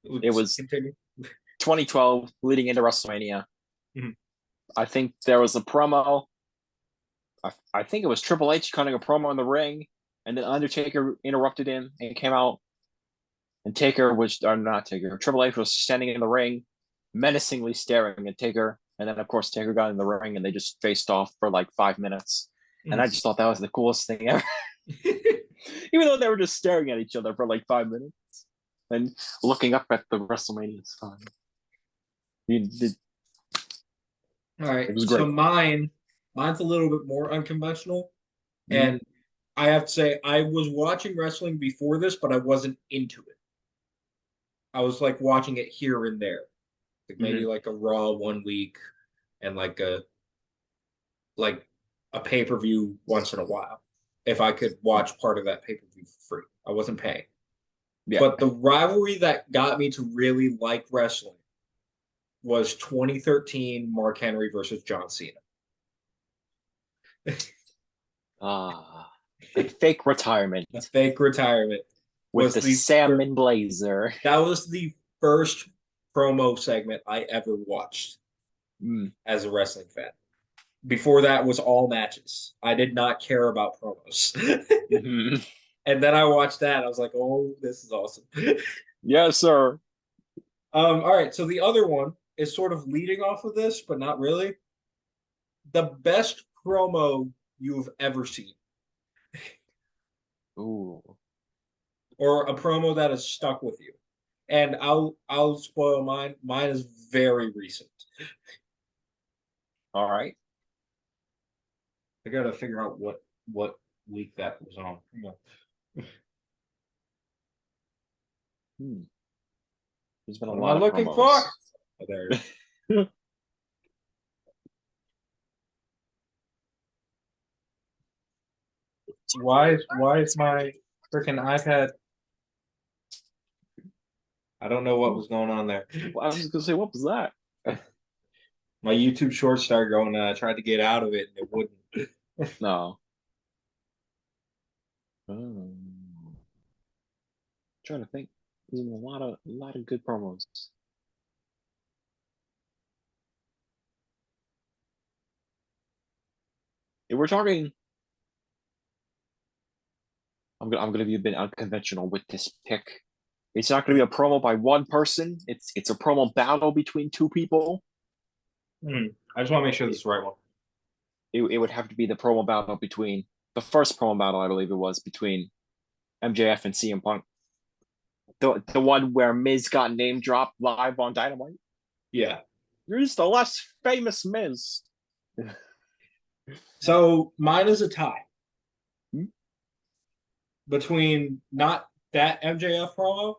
S2: it was
S1: continue.
S2: 2012 leading into WrestleMania.
S1: Mm-hmm.
S2: I think there was a promo. I think it was Triple H cutting a promo in the ring, and then Undertaker interrupted him and came out. And Triple H was standing in the ring, menacingly staring at Taker. And then, of course, Taker got in the ring and they just faced off for 5 minutes. Mm-hmm. And I just thought that was the coolest thing ever. Even though they were just staring at each other for 5 minutes and looking up at the WrestleMania sign.
S1: All right,
S2: It was
S1: so
S2: great.
S1: mine's a little bit more unconventional,
S2: Mhm.
S1: and I have to say I was watching wrestling before this, but I wasn't into it. I was like watching it here and there, like maybe
S2: Mhm.
S1: like a Raw one week and like a pay-per-view once in a while. If I could watch part of that pay-per-view for free, I wasn't paying.
S2: Yeah.
S1: But the rivalry that got me to really like wrestling was 2013 Mark Henry versus John Cena.
S2: Ah, the fake retirement
S1: The fake retirement
S2: with
S1: was
S2: the salmon blazer.
S1: that was the first promo segment I ever watched
S2: Mm.
S1: as a wrestling fan. Before that was all matches. I did not care about promos.
S2: Mhm.
S1: And then I watched that. I was like, oh, this is awesome.
S2: Yes, sir.
S1: All right. So the other one is sort of leading off of this, but not really. The best promo you've ever seen,
S2: Ooh.
S1: or a promo that has stuck with you. And I'll spoil mine. Mine is very recent.
S2: All right.
S1: I gotta figure out what week that was on.
S2: Hmm. There's been a
S1: What am I
S2: lot of
S1: looking for?
S2: promos.
S1: Oh, there it is. Why is my freaking iPad? I don't know what was going on there.
S2: Well, I was just gonna say, what was that?
S1: My YouTube shorts started going, and I tried to get out of it, and it wouldn't.
S2: No. Um, trying to think. There's been a lot of good promos. If we're talking, I'm gonna be a bit unconventional with this pick. It's not gonna be a promo by one person. It's a promo battle between two people.
S1: I just want to make sure this
S2: It,
S1: is the right one.
S2: it would have to be the promo battle between the first promo battle, I believe it was between MJF and CM Punk. The one where Miz got name dropped live on Dynamite.
S1: Yeah.
S2: You're just the less famous Miz.
S1: So mine is a tie
S2: Hmm?
S1: between not that MJF promo,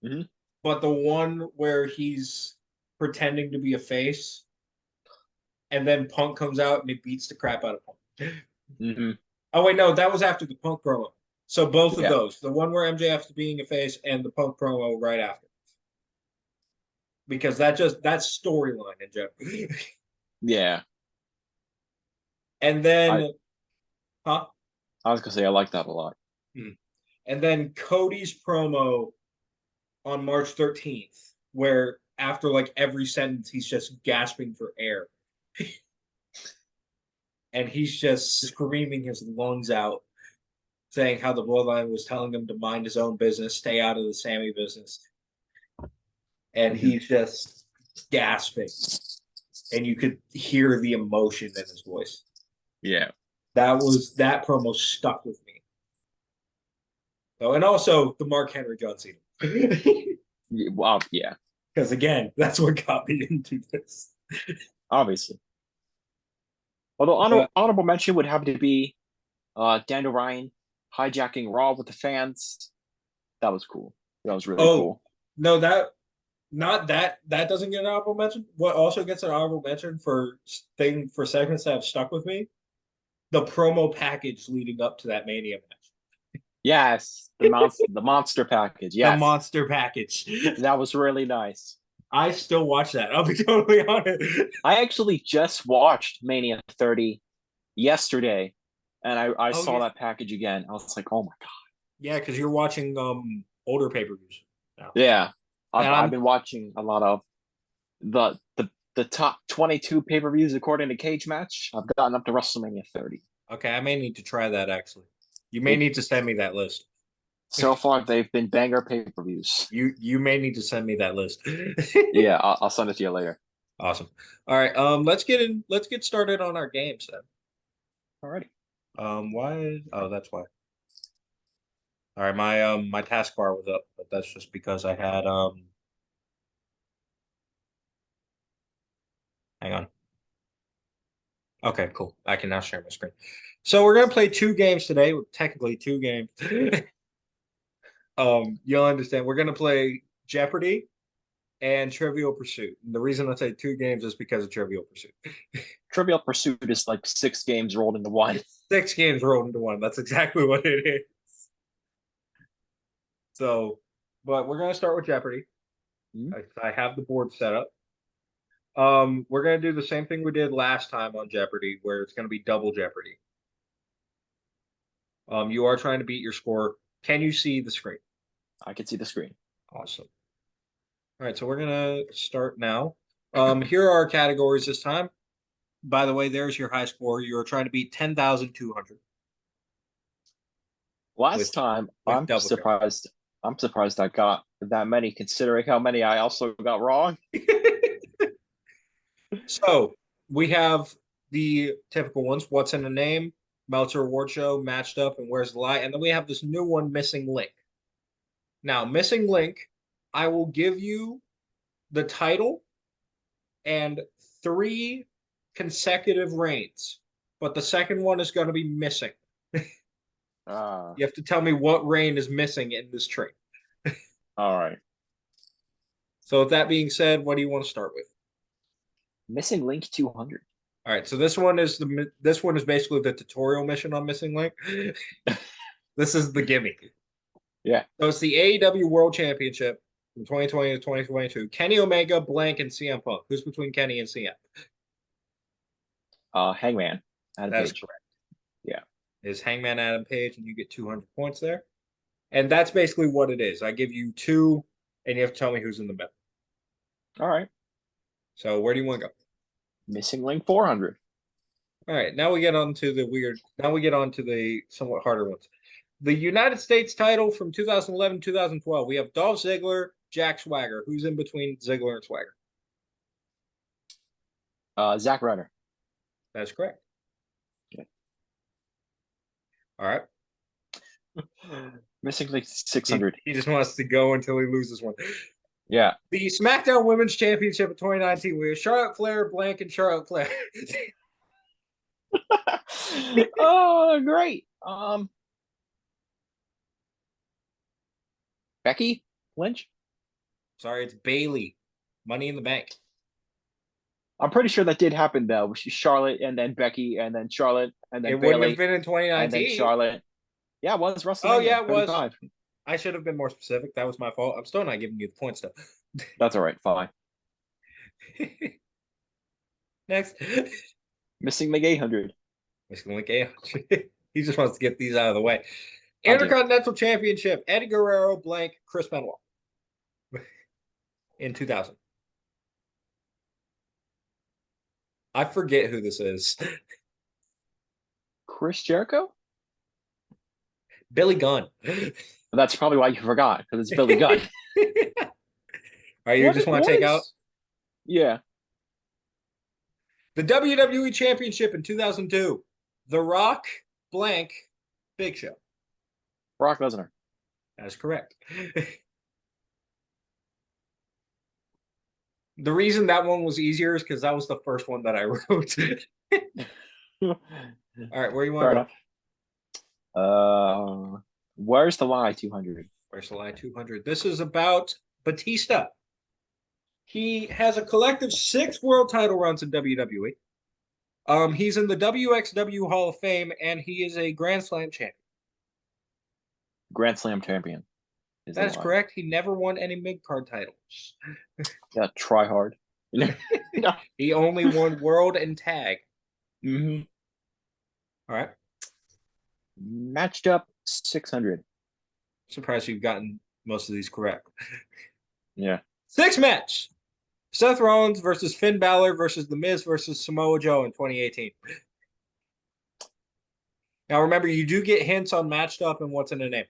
S2: Mhm.
S1: but the one where he's pretending to be a face, and then Punk comes out and he beats the crap out of Punk.
S2: Mhm.
S1: Oh wait, no, that was after the Punk promo. So both of
S2: Yeah.
S1: those, the one where MJF's being a face and the Punk promo right after, because that's storyline in general.
S2: Yeah.
S1: And
S2: I
S1: then, huh?
S2: I was gonna say I like that a lot.
S1: Hmm. And then Cody's promo on March 13th, where after like every sentence he's just gasping for air, and he's just screaming his lungs out, saying how the Bloodline was telling him to mind his own business, stay out of the Sammy business, and
S2: Mhm.
S1: he's just gasping, and you could hear the emotion in his voice.
S2: Yeah.
S1: That promo stuck with me. So, and also the Mark Henry John Cena.
S2: Wow. Yeah.
S1: Because again, that's what got me into this.
S2: Obviously. Although
S1: But
S2: honorable mention would have to be Daniel Ryan hijacking Raw with the fans. That was cool. That was really
S1: oh
S2: cool.
S1: no, that doesn't get an honorable mention. What also gets an honorable mention for segments that have stuck with me, the promo package leading up to that Mania match.
S2: Yes, the monster package.
S1: The
S2: Yes,
S1: monster package.
S2: that was really nice.
S1: I still watch that. I'll be totally honest.
S2: I actually just watched Mania 30 yesterday, and I
S1: Oh
S2: saw
S1: yeah,
S2: that package again. I was like, oh my god.
S1: yeah, because you're watching older pay-per-views now,
S2: Yeah,
S1: and
S2: I've been watching a lot of the top 22 pay-per-views according to Cage Match. I've gotten up to WrestleMania 30.
S1: okay. I may need to try that actually. You may
S2: It
S1: need to send me that list.
S2: so far they've been banger pay-per-views.
S1: You may need to send me that list.
S2: Yeah, I'll send it to you later.
S1: Awesome. All right. Let's get started on our games then.
S2: Alrighty.
S1: Why? Oh, that's why. All right. My taskbar was up, but that's just because I had hang on. Okay, cool. I can now share my screen. So we're gonna play two games today. Technically, two games. You'll understand. We're gonna play Jeopardy and Trivial Pursuit. And the reason I say two games is because of Trivial Pursuit.
S2: Trivial Pursuit is like 6 games rolled into one.
S1: Six games rolled into one. That's exactly what it is. So, but we're gonna start with Jeopardy.
S2: Mhm.
S1: I have the board set up. We're gonna do the same thing we did last time on Jeopardy, where it's gonna be double Jeopardy. You are trying to beat your score. Can you see the screen?
S2: I can see the screen.
S1: Awesome. All right, so we're gonna start now. Here are our categories this time. By the way, there's your high score. You are trying to beat 10,200
S2: Last
S1: with
S2: time,
S1: with double Jeopardy.
S2: I'm surprised I got that many, considering how many I also got wrong.
S1: So we have the typical ones: what's in a name, Meltzer Award Show, matched up, and where's the lie, and then we have this new one, missing link. Now, missing link, I will give you the title and three consecutive reigns, but the second one is going to be missing.
S2: Ah,
S1: You have to tell me what reign is missing in this tree.
S2: all right.
S1: So, with that being said, what do you want to start with?
S2: Missing link 200.
S1: All right, so this one is basically the tutorial mission on missing link. This is the gimme.
S2: Yeah.
S1: So it's the AEW World Championship from 2020 to 2022. Kenny Omega, Blank, and CM Punk. Who's between Kenny and CM?
S2: Hangman. Adam
S1: That is
S2: Page.
S1: correct.
S2: Yeah.
S1: Is Hangman Adam Page, and you get 200 points there. And that's basically what it is. I give you two, and you have to tell me who's in the middle.
S2: All right.
S1: So where do you want to go?
S2: Missing link 400.
S1: All right, now we get on to the weird. Now we get on to the somewhat harder ones. The United States title from 2011, 2012. We have Dolph Ziggler, Jack Swagger. Who's in between Ziggler and Swagger?
S2: Zack Ryder.
S1: That's correct.
S2: Okay.
S1: All right.
S2: Missing link 600.
S1: He just wants to go until he loses one.
S2: Yeah.
S1: The SmackDown Women's Championship of 2019. We have Charlotte Flair, Blank, and Charlotte Flair.
S2: Oh, great. Becky Lynch.
S1: Sorry, it's Bailey. Money in the Bank.
S2: I'm pretty sure that did happen though. Charlotte and then Becky and then Charlotte and then
S1: It
S2: Bailey
S1: wouldn't have been in
S2: and then
S1: 2019.
S2: Charlotte. Yeah, it was WrestleMania.
S1: Oh, yeah, it was.
S2: 35.
S1: I should have been more specific. That was my fault. I'm still not giving you the points, though.
S2: That's all right. Fine.
S1: Next.
S2: Missing link 800.
S1: Missing link 800. He just wants to get these out of the way.
S2: I do.
S1: Intercontinental Championship, Eddie Guerrero, Blank, Chris Benoit. In 2000. I forget who this is.
S2: Chris Jericho?
S1: Billy Gunn.
S2: That's probably why you forgot, because it's Billy Gunn.
S1: All right, you just want to take out
S2: Yeah.
S1: the WWE Championship in 2002. The Rock, Blank, Big Show.
S2: Brock Lesnar.
S1: That's correct. The reason that one was easier is because that was the first one that I wrote. All right, where you want to
S2: go? Where's the lie 200?
S1: Where's the lie 200? This is about Batista. He has a collective 6 world title runs in WWE. He's in the WXW Hall of Fame, and he is a Grand Slam champion.
S2: Grand Slam champion.
S1: That is correct. He never won any mid-card titles.
S2: Yeah, try hard.
S1: No. He only won World and Tag.
S2: Mm-hmm.
S1: All right.
S2: Matched up 600.
S1: Surprised you've gotten most of these correct.
S2: Yeah.
S1: 6 match. Seth Rollins versus Finn Balor versus The Miz versus Samoa Joe in 2018. Now remember, you do get hints on matched up and what's in a name.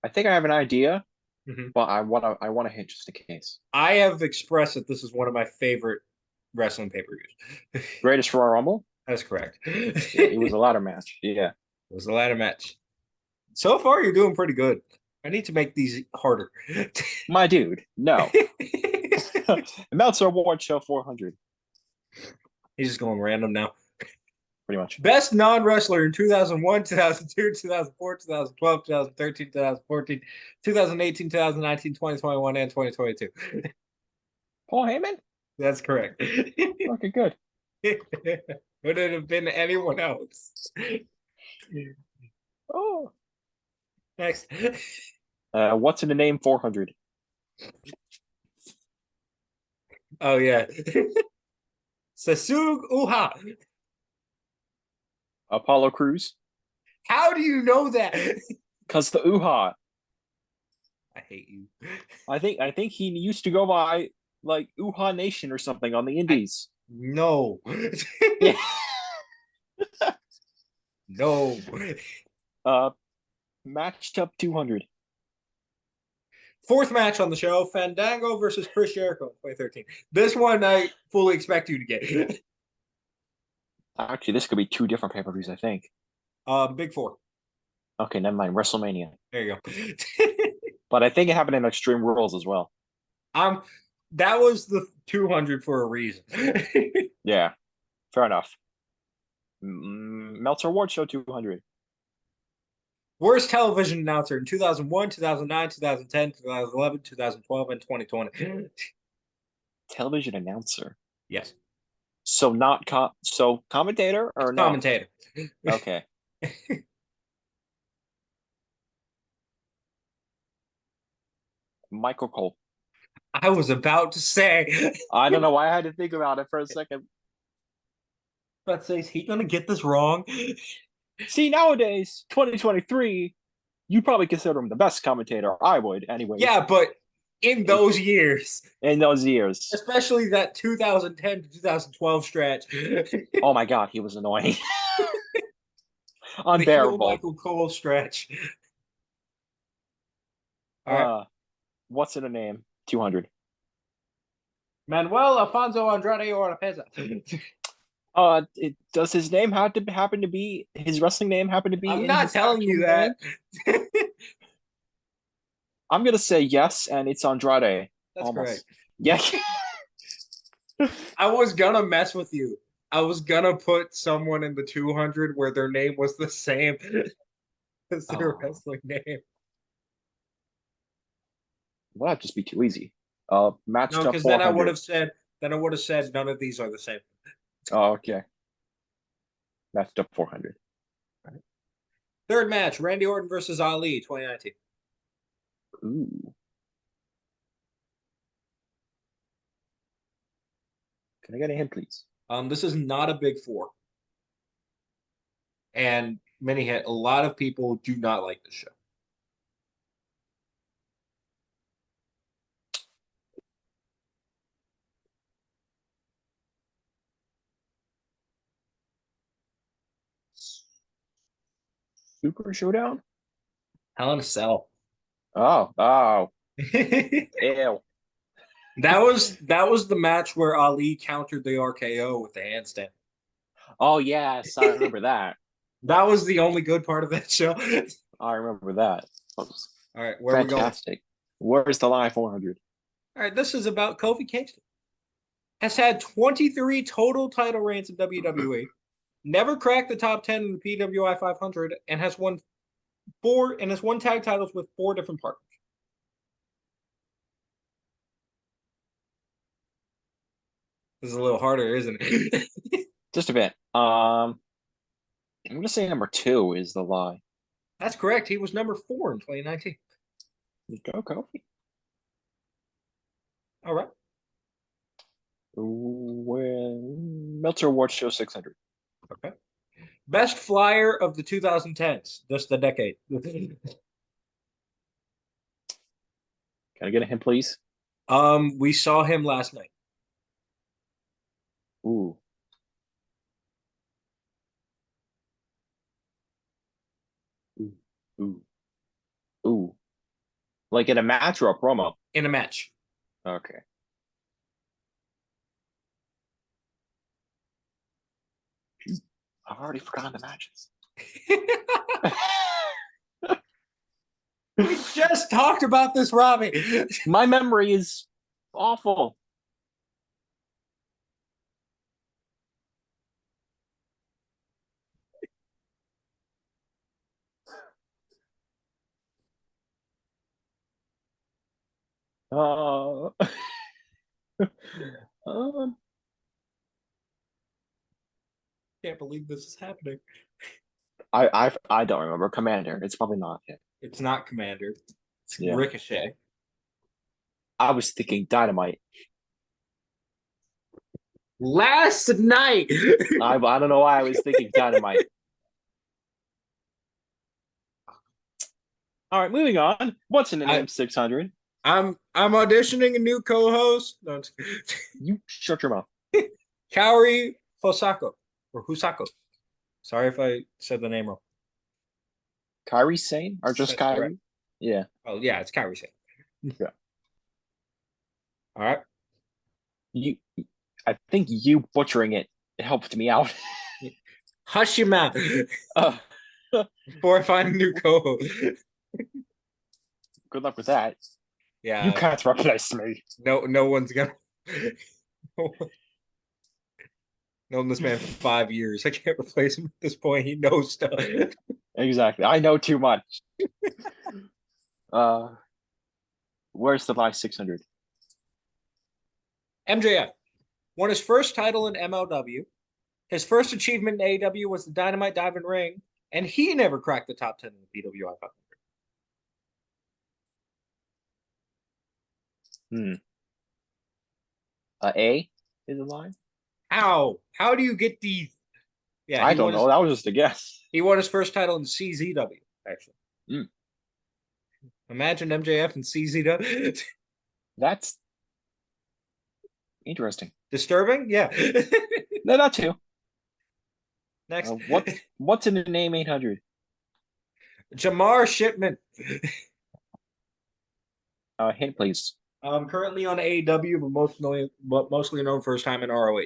S2: I think I have an idea,
S1: Mm-hmm.
S2: but I want to hint just in case.
S1: I have expressed that this is one of my favorite wrestling pay-per-views.
S2: Greatest Royal Rumble?
S1: That's correct.
S2: It was a ladder match. Yeah.
S1: It was a ladder match. So far, you're doing pretty good. I need to make these harder.
S2: My dude, no. Meltzer Award Show 400.
S1: He's just going random now.
S2: pretty much.
S1: Best non-wrestler in 2001, 2002, 2004, 2012, 2013, 2014, 2018, 2019, 2021, and 2022.
S2: Paul Heyman?
S1: That's correct.
S2: Okay, good.
S1: Would it have been anyone else?
S2: Oh.
S1: Next.
S2: What's in the name 400?
S1: Oh, yeah. Sasug Uha.
S2: Apollo Crews?
S1: How do you know that?
S2: Because the Uha.
S1: I hate you.
S2: I think he used to go by like Uha Nation or something on the Indies.
S1: No.
S2: Yeah.
S1: No.
S2: Matched up 200.
S1: Fourth match on the show, Fandango versus Chris Jericho in 2013. This one I fully expect you to get.
S2: Actually, this could be two different pay-per-views, I think.
S1: Big Four.
S2: Okay, never mind. WrestleMania.
S1: There you go.
S2: But I think it happened in Extreme Rules as well.
S1: That was the 200 for a reason.
S2: Yeah, fair enough. Meltzer Award Show 200.
S1: Worst television announcer in 2001, 2009, 2010, 2011, 2012, and 2020.
S2: Television announcer.
S1: Yes.
S2: So not commentator or no?
S1: Commentator.
S2: Okay. Michael Cole.
S1: I was about to say.
S2: I don't know why I had to think about it for a second.
S1: But say, is he gonna get this wrong?
S2: See, nowadays, 2023, you probably consider him the best commentator. I would, anyway.
S1: Yeah, but in those years,
S2: in those years,
S1: especially that 2010 to 2012 stretch.
S2: Oh my God, he was annoying.
S1: The
S2: Unbearable.
S1: Michael Cole stretch. All right.
S2: What's in a name? 200.
S1: Manuel Alfonso Andrade Oropeza.
S2: Does his name happen to be his wrestling name happen to be?
S1: I'm
S2: in
S1: not
S2: his
S1: telling you that.
S2: I'm gonna say yes, and it's Andrade.
S1: That's
S2: Almost.
S1: correct.
S2: Yeah.
S1: I was gonna mess with you. I was gonna put someone in the 200 where their name was the same as their wrestling name.
S2: Well, that'd just be too easy. Matched
S1: No,
S2: up
S1: because
S2: 400.
S1: then I would have said none of these are the same.
S2: Oh, okay. Matched up 400.
S1: Third match, Randy Orton versus Ali, 2019.
S2: Ooh. Can I get a hint, please?
S1: This is not a big four. And a lot of people do not like this show.
S2: Super Showdown?
S1: Hell in a Cell.
S2: Oh. Ew.
S1: That was the match where Ali countered the RKO with the handstand.
S2: Oh yes, I remember that.
S1: That was the only good part of that show.
S2: I remember that. All
S1: right, where are we going?
S2: Fantastic. Where's the line 400?
S1: All right, this is about Kofi Kingston. Has had 23 total title reigns in WWE, never cracked the top 10 in the PWI 500, and has won tag titles with 4 different partners. This is a little harder, isn't it?
S2: Just a bit. I'm gonna say number 2 is the lie.
S1: That's correct. He was number 4 in 2019.
S2: Go, Kofi.
S1: All right.
S2: Meltzer Award Show 600.
S1: Okay. Best flyer of the 2010s, just the decade.
S2: Can I get a hint, please?
S1: We saw him last night.
S2: Ooh. Ooh. Like in a match or a promo?
S1: In a match.
S2: Okay. I've already forgotten the matches.
S1: We just talked about this, Robby.
S2: My memory is awful. Uh, um,
S1: Can't believe this is happening.
S2: I don't remember Commander. It's probably not him.
S1: It's not Commander. It's
S2: Yeah.
S1: Ricochet.
S2: I was thinking Dynamite.
S1: Last night.
S2: I don't know why I was thinking Dynamite. All right, moving on. What's in the name 600?
S1: I'm auditioning a new co-host. No,
S2: You shut your mouth.
S1: Kaori Hosako or Husako. Sorry if I said the name wrong.
S2: Kyrie Sane or just
S1: That's
S2: Kyrie?
S1: correct.
S2: Yeah.
S1: Oh yeah, it's Kaori Sane.
S2: Yeah.
S1: All right.
S2: You I think you butchering it helped me out.
S1: Hush your mouth
S2: Uh,
S1: before I find a new co-host.
S2: good luck with that.
S1: Yeah.
S2: You can't replace me.
S1: No one's gonna. Known this man for 5 years. I can't replace him at this point. He knows stuff.
S2: Exactly. I know too much. Where's the last 600?
S1: MJF won his first title in MLW. His first achievement in AEW was the Dynamite Diamond Ring, and he never cracked the top 10 in the PWI 500.
S2: A is a line?
S1: How? How do you get these? Yeah,
S2: I don't know. That was just a guess.
S1: He won his first title in CZW, actually. Imagine MJF and CZW.
S2: That's interesting.
S1: Disturbing? Yeah.
S2: No, not too.
S1: Next.
S2: What's in the name 800?
S1: Jamar Shipman.
S2: Hint, please.
S1: Currently on AEW, but mostly known for his time in ROH.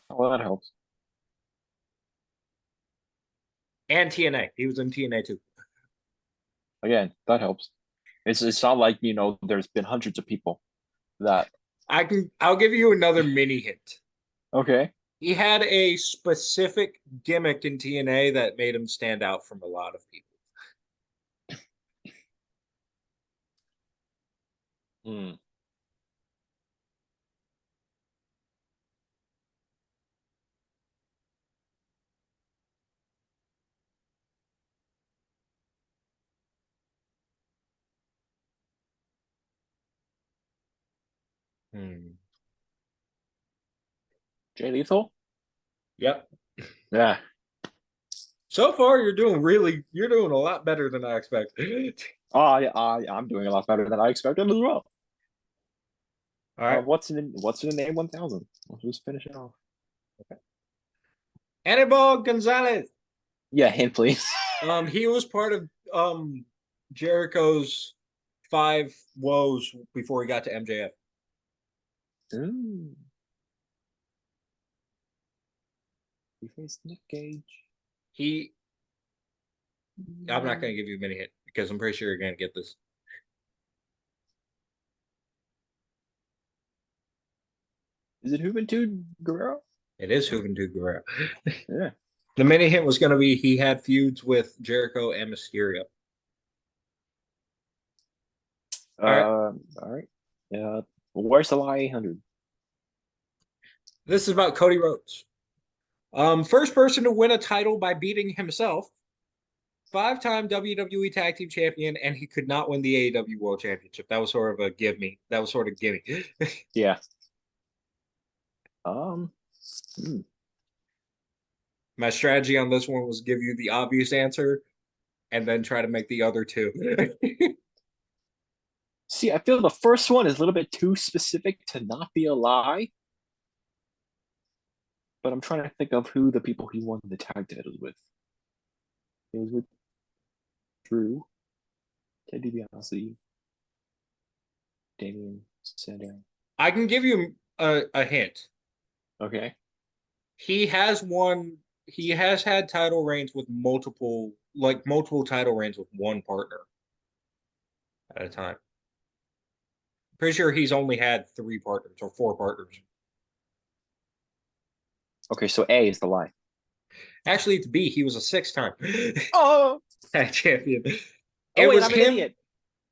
S2: Oh, well, that helps.
S1: And TNA. He was in TNA too.
S2: Again, that helps. It's not like, there's been hundreds of people that.
S1: I'll give you another mini hint.
S2: Okay.
S1: He had a specific gimmick in TNA that made him stand out from a lot of people.
S2: Jay Lethal?
S1: Yep.
S2: Yeah.
S1: So far, you're doing a lot better than I expected.
S2: I'm doing a lot better than I expected as well.
S1: All right.
S2: What's in the name 1000? Let's just finish it off.
S1: Okay. Anibal Gonzalez.
S2: Yeah, hint please.
S1: He was part of Jericho's 5 woes before he got to MJF.
S2: Ooh. He faced Nick Gage.
S1: I'm not going to give you a mini hint because I'm pretty sure you're going to get this.
S2: Is it Juventud Guerrero?
S1: It is Juventud Guerrero.
S2: Yeah.
S1: The mini hint was going to be he had feuds with Jericho and Mysterio.
S2: All right. Yeah. Where's the lie 800?
S1: This is about Cody Rhodes. First person to win a title by beating himself. 5-time WWE Tag Team Champion, and he could not win the AEW World Championship. That was sort of a gimme.
S2: Yeah.
S1: My strategy on this one was give you the obvious answer and then try to make the other two.
S2: See, I feel the first one is a little bit too specific to not be a lie. But I'm trying to think of who the people he won the tag titles with. It was with Drew, Ted DiBiase, Damien Sandow.
S1: I can give you a hint.
S2: Okay.
S1: He has had title reigns with multiple title reigns with one partner at a time. Pretty sure he's only had 3 partners or 4 partners.
S2: Okay, so A is the lie.
S1: Actually, it's B. He was a 6-time
S2: Oh,
S1: tag champion.
S2: I'm an idiot.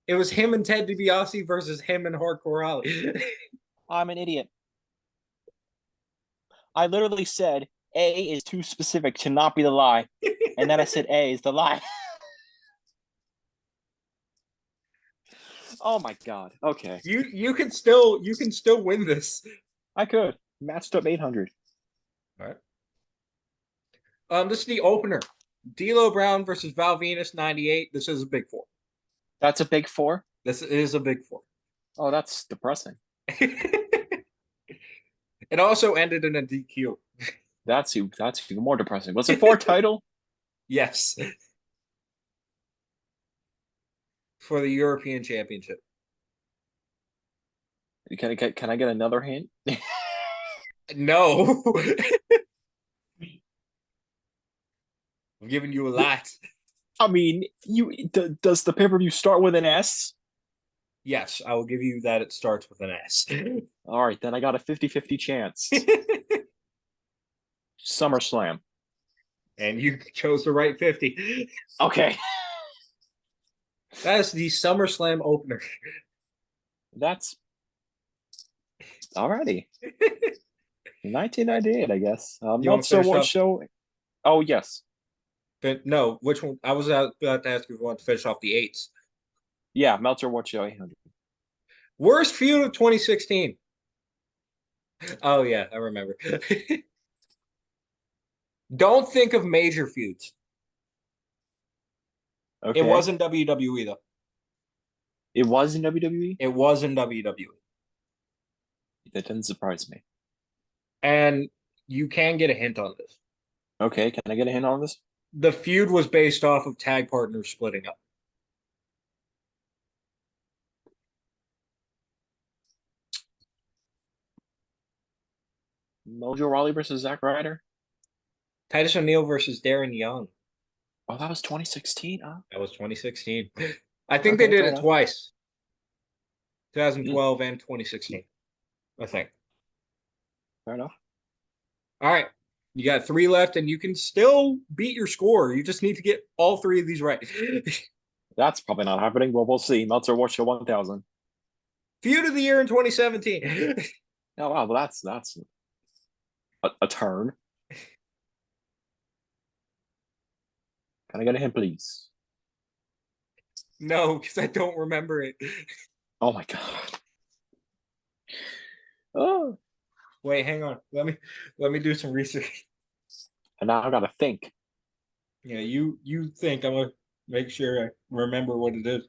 S1: It was him and Ted DiBiase versus him and Hardcore Holly.
S2: I'm an idiot. I literally said A is too specific to not be the lie, and then I said A is the lie. Oh my god. Okay.
S1: You can still win this.
S2: I could. Matched up 800.
S1: All right. This is the opener. D'Lo Brown versus Val Venus 98. This is a big four.
S2: That's a big four.
S1: This is a big four.
S2: Oh, that's depressing.
S1: It also ended in a DQ.
S2: That's even more depressing. Was it for a title?
S1: Yes. For the European Championship.
S2: Can I get another hint?
S1: No. I'm giving you a lot.
S2: I mean, does the pay-per-view start with an S?
S1: Yes, I will give you that it starts with an S.
S2: All right, then I got a 50-50 chance. SummerSlam.
S1: And you chose the right 50.
S2: Okay.
S1: That is the SummerSlam opener.
S2: That's alrighty. 1998, I guess.
S1: You want to
S2: Meltzer
S1: finish
S2: Award
S1: up?
S2: Show. Oh, yes.
S1: No, which one? I was about to ask if you want to finish off the eights.
S2: Yeah, Meltzer Award Show 800.
S1: Worst feud of 2016. Oh, yeah, I remember. Don't think of major feuds.
S2: Okay.
S1: It wasn't WWE, though.
S2: It was in WWE?
S1: It was in WWE.
S2: That doesn't surprise me.
S1: And you can get a hint on this.
S2: Okay, can I get a hint on this?
S1: The feud was based off of tag partners splitting up.
S2: Mojo Rawley versus Zack Ryder?
S1: Titus O'Neil versus Darren Young.
S2: Oh, that was 2016, huh?
S1: That was 2016. I think they
S2: Okay,
S1: did
S2: fair
S1: it
S2: enough.
S1: twice. 2012 and 2016. I think.
S2: Fair enough.
S1: All right. You got 3 left, and you can still beat your score. You just need to get all 3 of these right.
S2: That's probably not happening, but we'll see. Meltzer Award Show 1000.
S1: Feud of the year in 2017.
S2: Oh, wow, well, that's a turn. Can I get a hint, please?
S1: No, because I don't remember it.
S2: Oh my god. Oh,
S1: Wait, hang on. Let me do some research.
S2: and now I gotta think.
S1: Yeah, you think I'm gonna make sure I remember what it is.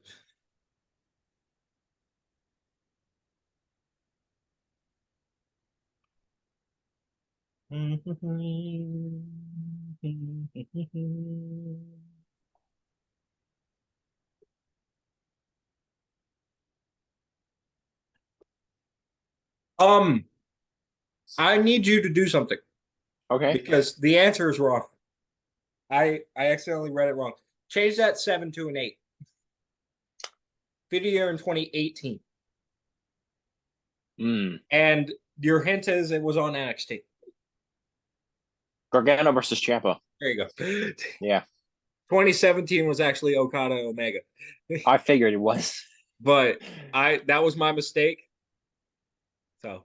S1: Um, I need you to do something
S2: Okay.
S1: because the answer is wrong. I accidentally read it wrong. Change that 7 to an 8. Video in 2018. And your hint is it was on NXT.
S2: Gargano versus Ciampa.
S1: There you go.
S2: Yeah.
S1: 2017 was actually Okada Omega.
S2: I figured it was.
S1: But that was my mistake. So, all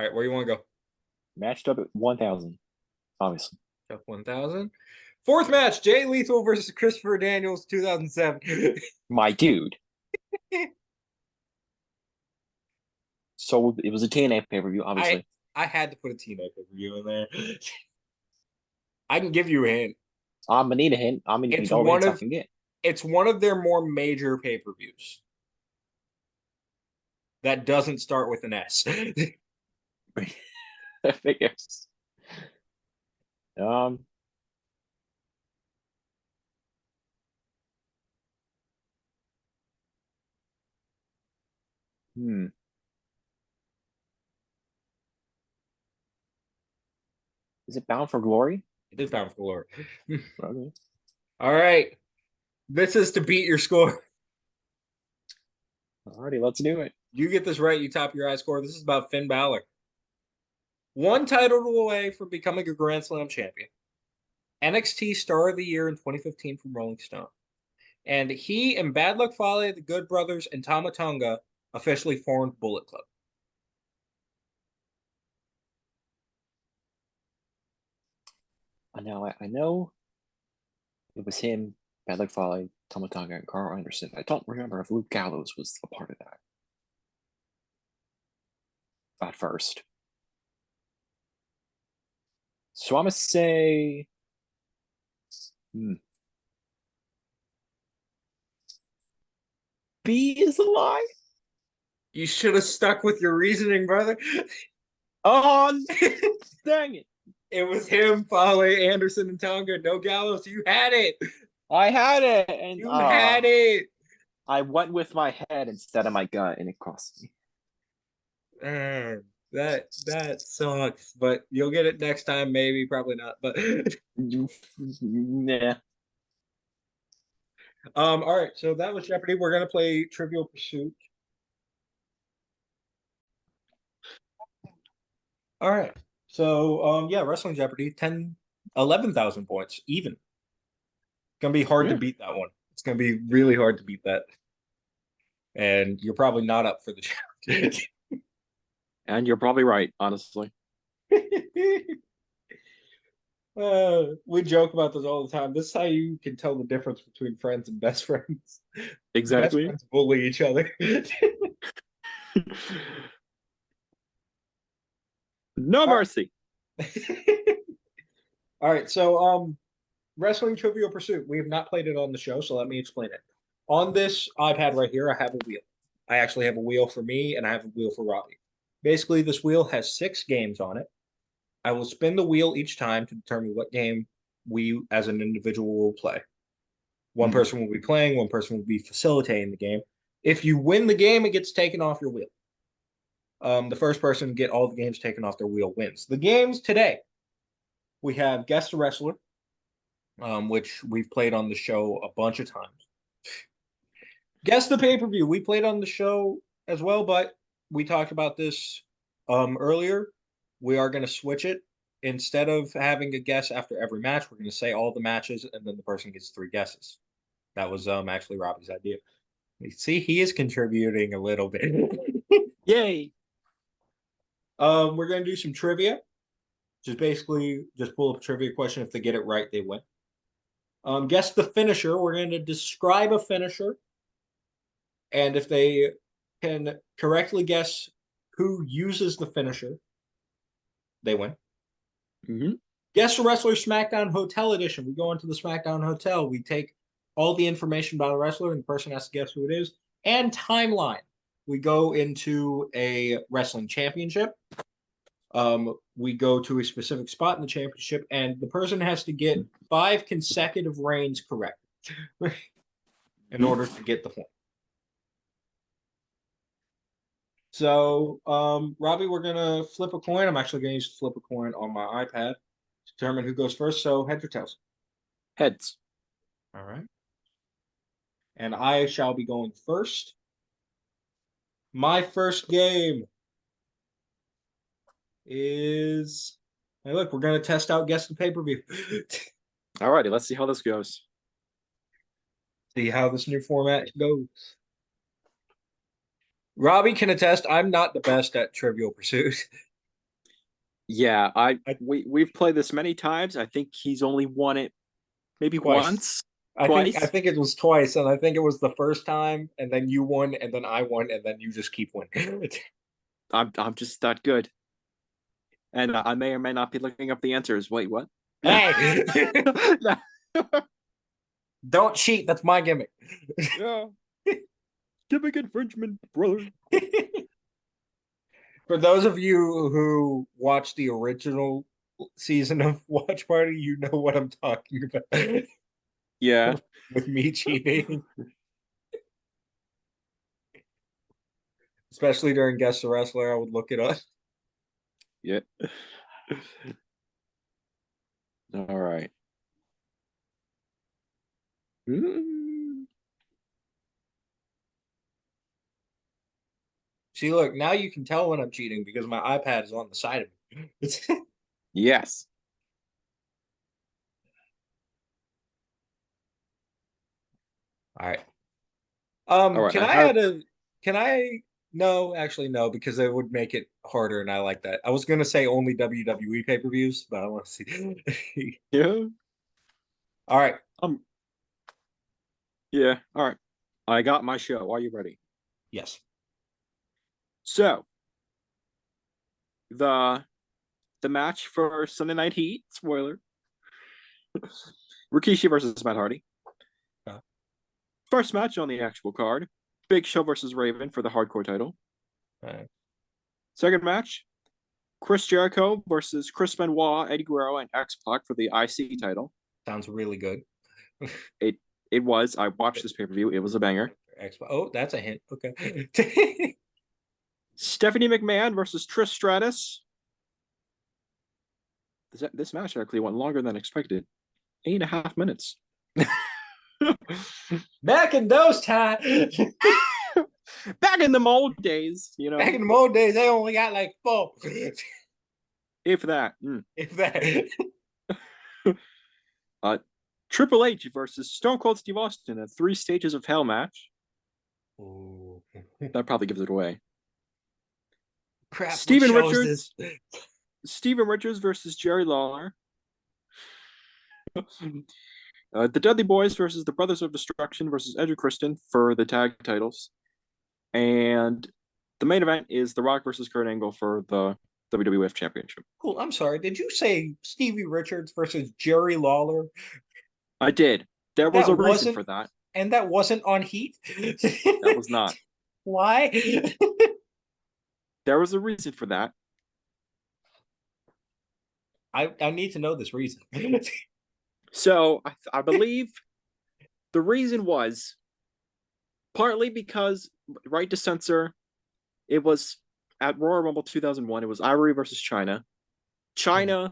S1: right, where you want to go?
S2: Matched up at 1000, obviously.
S1: Top 1000. Fourth match: Jay Lethal versus Christopher Daniels, 2007.
S2: My dude. So it was a TNA pay-per-view, obviously.
S1: I had to put a TNA pay-per-view in there. I can give you a hint.
S2: I'm gonna need a hint. I'm gonna
S1: It's
S2: need all the
S1: one
S2: hints I
S1: of
S2: can get.
S1: it's one of their more major pay-per-views that doesn't start with an S.
S2: Figures. Um. Hmm. Is it Bound for Glory?
S1: It is Bound for Glory.
S2: Okay.
S1: All right. This is to beat your score.
S2: Alrighty, let's do it.
S1: You get this right, you top your eye score. This is about Finn Balor. One title away from becoming a Grand Slam champion. NXT Star of the Year in 2015 from Rolling Stone. And he and Bad Luck Fale, the Good Brothers, and Tama Tonga officially formed Bullet Club.
S2: I know it was him, Bad Luck Fale, Tomatonga, and Carl Anderson. I don't remember if Luke Gallows was a part of that at first. So I'm gonna say, B is a lie.
S1: You should have stuck with your reasoning, brother.
S2: Oh, dang it!
S1: It was him, Fale, Anderson, and Tonga. No Gallows. You had it.
S2: I had it, and
S1: You had it.
S2: I went with my head instead of my gut, and it cost me.
S1: Man, that sucks. But you'll get it next time, maybe, probably not. But
S2: Nah.
S1: all right. So that was Jeopardy. We're gonna play Trivial Pursuit. All right. So yeah, Wrestling Jeopardy, 11,000 points, even. Gonna be hard to beat that one. It's gonna be really hard to beat that. And you're probably not up for the challenge.
S2: And you're probably right, honestly.
S1: We joke about this all the time. This is how you can tell the difference between friends and best friends. Best
S2: Exactly.
S1: friends bully each other.
S2: No mercy.
S1: All right, so Wrestling Trivial Pursuit. We have not played it on the show, so let me explain it. On this iPad right here, I have a wheel. I actually have a wheel for me, and I have a wheel for Robbie. Basically, this wheel has 6 games on it. I will spin the wheel each time to determine what game we, as an individual, will play. One person will be playing, one person will be facilitating the game. If you win the game, it gets taken off your wheel. The first person to get all the games taken off their wheel wins. The games today, we have Guess the Wrestler, which we've played on the show a bunch of times. Guess the Pay-Per-View, we played on the show as well, but we talked about this earlier. We are going to switch it. Instead of having a guess after every match, we're going to say all the matches, and then the person gets 3 guesses. That was actually Robbie's idea. See, he is contributing a little bit.
S2: Yay!
S1: We're going to do some trivia. Just basically just pull up a trivia question. If they get it right, they win. Guess the finisher. We're going to describe a finisher. And if they can correctly guess who uses the finisher, they win. Guess the Wrestler SmackDown Hotel Edition. We go into the SmackDown Hotel. We take all the information about a wrestler, and the person has to guess who it is. And timeline. We go into a wrestling championship. We go to a specific spot in the championship, and the person has to get 5 consecutive reigns correct in order to get the point. So, Robbie, we're gonna flip a coin. I'm actually gonna use to flip a coin on my iPad to determine who goes first. So, heads or tails?
S2: Heads.
S1: All right. And I shall be going first. My first game is. Hey, look, we're gonna test out Guess the Pay-Per-View.
S2: Alrighty, let's see how this goes.
S1: See how this new format goes. Robbie can attest I'm not the best at Trivial Pursuit.
S2: Yeah, we've played this many times. I think he's only won it maybe
S1: Twice.
S2: once.
S1: I
S2: Twice.
S1: think it was twice, and I think it was the first time, and then you won, and then I won, and then you just keep winning.
S2: I'm just that good. And I may or may not be looking up the answers. Wait, what?
S1: Hey, don't cheat. That's my gimmick.
S2: Yeah. Gimmick infringement, brother.
S1: For those of you who watched the original season of Watch Party, you know what I'm talking about.
S2: Yeah.
S1: With me cheating. Especially during Guess the Wrestler, I would look it up.
S2: Yeah. All right.
S1: See, look, now you can tell when I'm cheating because my iPad is on the side of me.
S2: Yes.
S1: All right.
S2: All right,
S1: Can
S2: I
S1: I
S2: have.
S1: add a? Can I? No, actually, no, because it would make it harder, and I like that. I was gonna say only WWE pay-per-views, but I want to see.
S2: Yeah.
S1: All right.
S2: Um. Yeah. All right. I got my show. Are you ready?
S1: Yes.
S2: So the the match for Sunday Night Heat. Spoiler. Rikishi versus Matt Hardy.
S1: Uh,
S2: First match on the actual card. Big Show versus Raven for the hardcore title.
S1: uh,
S2: Second match. Chris Jericho versus Chris Benoit, Eddie Guerrero, and X Pac for the IC title.
S1: sounds really good.
S2: It it was. I watched this pay per view. It was a banger.
S1: Oh, that's a hint. Okay.
S2: Stephanie McMahon versus Trish Stratus. This match actually went longer than expected. 8.5 minutes.
S1: Back in those times,
S2: Back in the old days, you know.
S1: back in the old days, they only got like 4.
S2: If that.
S1: If that.
S2: Triple H versus Stone Cold Steve Austin, a 3 stages of hell match.
S1: Ooh.
S2: That probably gives it away.
S1: Crap.
S2: Steven
S1: What show is
S2: Richards.
S1: this?
S2: Steven Richards versus Jerry Lawler. The Dudley Boys versus the Brothers of Destruction versus Edge and Christian for the tag titles. And the main event is The Rock versus Kurt Angle for the WWF Championship.
S1: Cool. I'm sorry. Did you say Stevie Richards versus Jerry Lawler?
S2: I did. There was a
S1: That
S2: reason
S1: wasn't,
S2: for that.
S1: and that wasn't on Heat.
S2: That was not.
S1: Why?
S2: There was a reason for that.
S1: I need to know this reason.
S2: So I believe the reason was partly because right to censor. It was at Royal Rumble 2001. It was Ivory versus China. China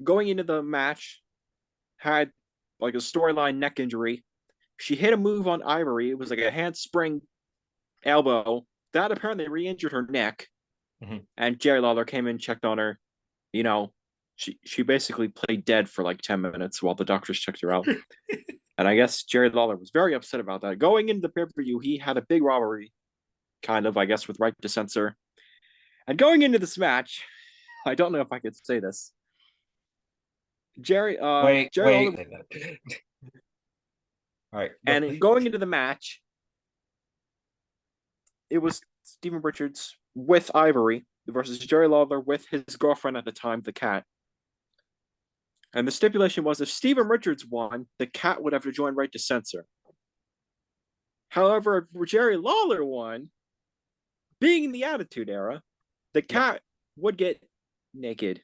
S2: going into the match had like a storyline neck injury. She hit a move on Ivory. It was like a handspring elbow that apparently re-injured her neck. And Jerry Lawler came in, checked on her. You know, she basically played dead for like 10 minutes while the doctors checked her out. And I guess Jerry Lawler was very upset about that. Going into the pay-per-view, he had a big robbery, kind of, I guess, with right to censor. And going into this match, I don't know if I could say this. Jerry
S1: Wait.
S2: Lawler,
S1: All right.
S2: and going into the match, it was Steven Richards with Ivory versus Jerry Lawler with his girlfriend at the time, the Cat. And the stipulation was if Steven Richards won, the Cat would have to join right to censor. However, if Jerry Lawler won, being in the Attitude Era, the Cat would get naked.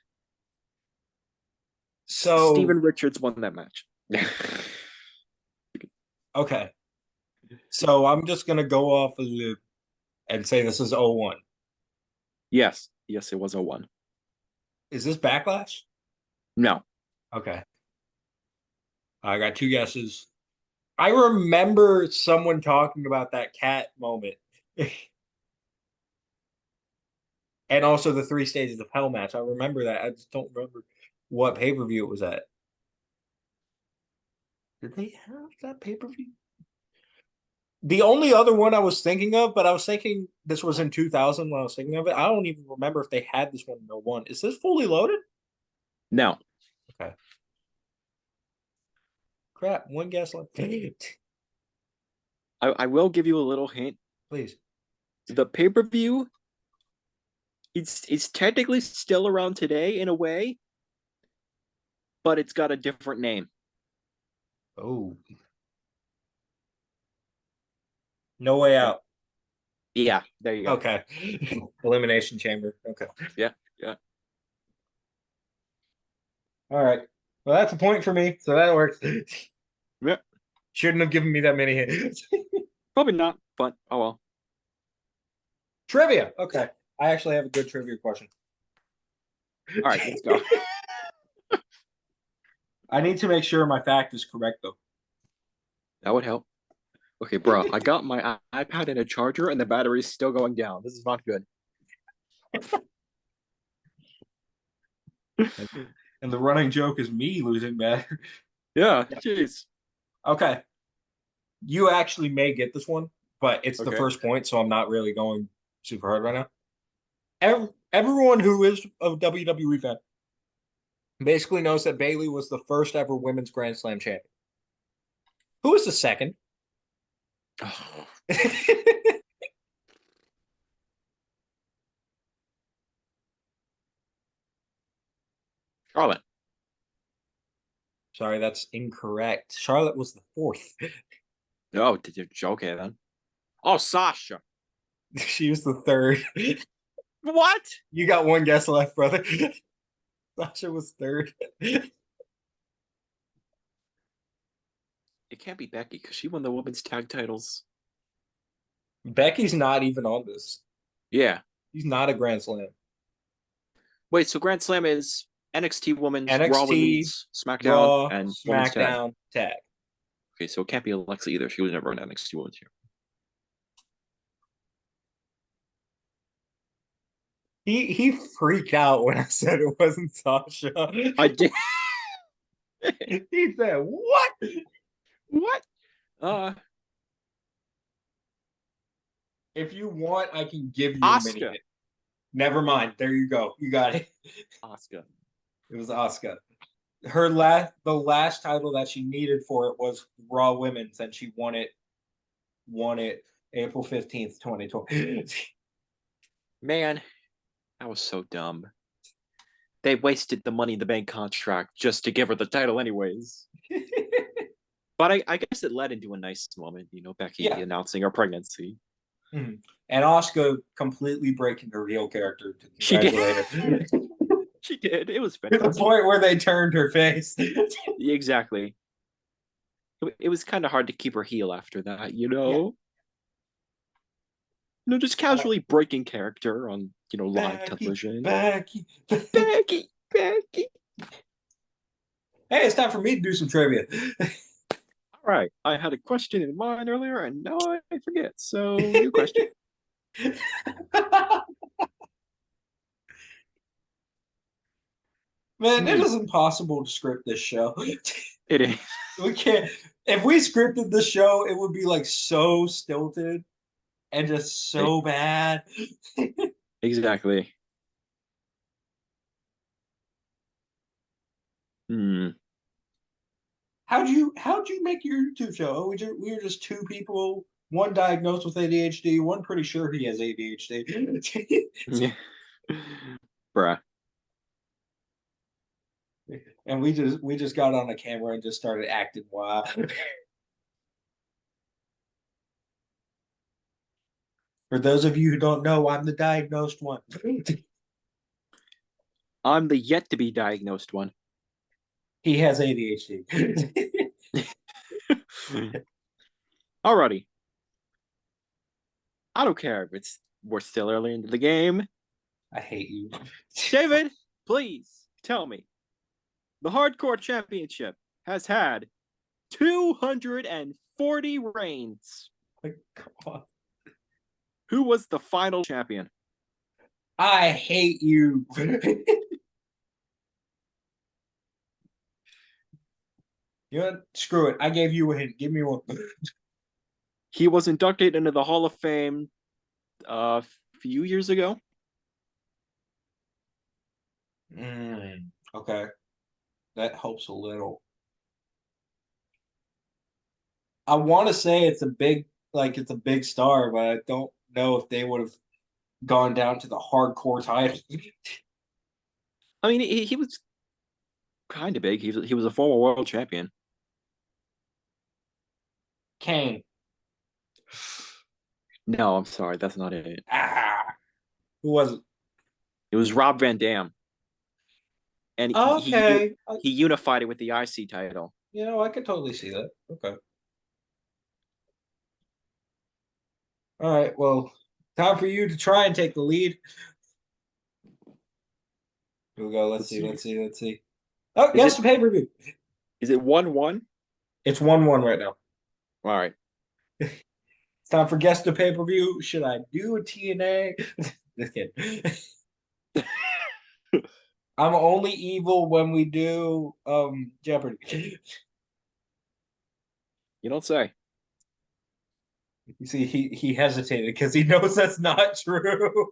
S1: So
S2: Steven Richards won that match.
S1: okay. So I'm just gonna go off of the and say this is 01.
S2: Yes, it was 01.
S1: Is this Backlash?
S2: No.
S1: Okay. I got 2 guesses. I remember someone talking about that cat moment. And also the 3 stages of hell match. I remember that. I just don't remember what pay-per-view it was at. Did they have that pay-per-view? The only other one I was thinking of, but I was thinking this was in 2000 when I was thinking of it. I don't even remember if they had this one in 01. Is this Fully Loaded?
S2: No.
S1: Okay. Crap, 1 guess left.
S2: I will give you a little hint.
S1: Please.
S2: The pay-per-view, it's technically still around today in a way, but it's got a different name.
S1: Oh. No Way Out.
S2: Yeah, there you go.
S1: Okay. Elimination Chamber. Okay.
S2: Yeah.
S1: All right. Well, that's a point for me, so that works.
S2: Yeah.
S1: Shouldn't have given me that many hints.
S2: Probably not, but oh well.
S1: Trivia. Okay. I actually have a good trivia question.
S2: All right, let's go.
S1: I need to make sure my fact is correct, though.
S2: That would help. Okay, bro, I got my iPad and a charger, and the battery's still going down. This is not good.
S1: And the running joke is me losing battery.
S2: Yeah, jeez.
S1: Okay. You actually may get this one, but it's the
S2: Okay.
S1: first point, so I'm not really going super hard right now. Everyone who is a WWE fan basically knows that Bayley was the first ever women's Grand Slam champion. Who was the second?
S2: Charlotte.
S1: Sorry, that's incorrect. Charlotte was the fourth.
S2: Oh, did you? Okay then. Oh, Sasha.
S1: She was the third.
S2: What?
S1: You got one guess left, brother. Sasha was third.
S2: It can't be Becky because she won the women's tag titles.
S1: Becky's not even on this.
S2: Yeah.
S1: He's not a Grand Slam.
S2: Wait, so Grand Slam is NXT Women's, Raw
S1: NXT,
S2: Women's, SmackDown,
S1: Raw,
S2: and Women's Tag.
S1: SmackDown, Tag.
S2: Okay, so it can't be Alexa either. She was never on NXT Women's here.
S1: He freaked out when I said it wasn't Sasha.
S2: I did.
S1: He said, "What?
S2: What? Uh,
S1: If you want, I can give you a
S2: Asuka.
S1: minute. Never mind. There you go. You got it.
S2: Asuka.
S1: It was Asuka. The last title that she needed for it was Raw Women's, and she won it April 15th, 2020.
S2: Man, that was so dumb. They wasted the Money in the Bank contract just to give her the title, anyways. But I guess it led into a nice moment, Becky announcing her pregnancy.
S1: Mm-hmm. And Asuka completely breaking her heel character to congratulate her.
S2: She did. It was
S1: To the
S2: fantastic.
S1: point where they turned her face.
S2: Exactly. It was kind of hard to keep her heel after that, just casually breaking character on, live television.
S1: Becky.
S2: Becky.
S1: Hey, it's time for me to do some trivia.
S2: All right. I had a question in mind earlier, and now I forget. So, new question.
S1: Man, it is impossible to script this show.
S2: It is.
S1: We can't. If we scripted the show, it would be like so stilted and just so bad.
S2: Exactly. Hmm.
S1: How'd you make your YouTube show? We were just two people, one diagnosed with ADHD, one pretty sure he has ADHD.
S2: Bruh.
S1: And we just got on a camera and just started acting wild. For those of you who don't know, I'm the diagnosed one.
S2: I'm the yet to be diagnosed one.
S1: He has ADHD.
S2: Alrighty. I don't care if we're still early into the game.
S1: I hate you.
S2: David, please tell me. The Hardcore Championship has had 240 reigns.
S1: Like, come on.
S2: Who was the final champion?
S1: I hate you. You know what? Screw it. I gave you a hint. Give me one.
S2: He was inducted into the Hall of Fame a few years ago.
S1: Okay. That helps a little. I want to say it's a big star, but I don't know if they would have gone down to the hardcore title.
S2: I mean, he was kind of big. He was a former world champion.
S1: Kane.
S2: No, I'm sorry, that's not it.
S1: Who was it?
S2: It was Rob Van Dam, and
S1: Okay.
S2: he unified it with the IC title.
S1: I could totally see that. Okay. All right. Well, time for you to try and take the lead. Here we go. Let's see. Oh, yes, the pay-per-view.
S2: Is it 1-1?
S1: It's 1-1 right now.
S2: All right.
S1: It's time for guess the pay-per-view. Should I do a TNA? Just kidding. I'm only evil when we do Jeopardy.
S2: You don't say.
S1: You see, he hesitated because he knows that's not true.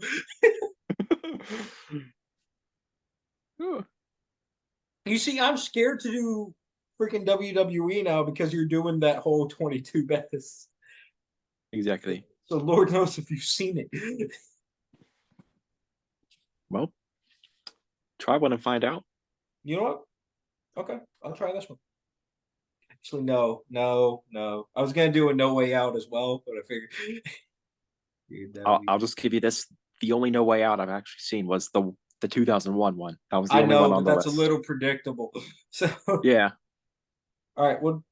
S1: You see, I'm scared to do freaking WWE now because you're doing that whole 22 bets.
S2: Exactly.
S1: So Lord knows if you've seen it.
S2: Well, try one and find out.
S1: You know what? Okay, I'll try this one. Actually, no. I was gonna do a No Way Out as well, but I figured dude,
S2: I'll just give you this. The only No Way Out I've actually seen was the 2001 one. That was the
S1: I
S2: only one
S1: know,
S2: on
S1: but
S2: the
S1: that's a
S2: list.
S1: little predictable. So,
S2: Yeah.
S1: all right. Well,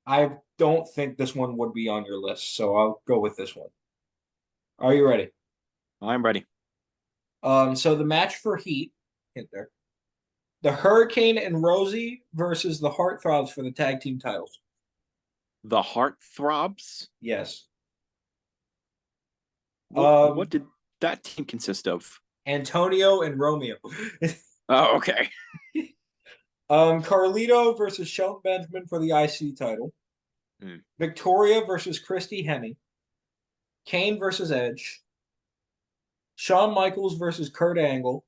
S1: I don't think this one would be on your list, so I'll go with this one. Are you ready?
S2: I'm ready.
S1: So the match for Heat, hit there. The Hurricane and Rosie versus the Heartthrobs for the tag team titles.
S2: The Heart Throbs.
S1: Yes.
S2: What did that team consist of?
S1: Antonio and Romeo.
S2: Oh, okay.
S1: Carlito versus Shelton Benjamin for the IC title. Victoria versus Christy Hemme. Kane versus Edge. Shawn Michaels versus Kurt Angle.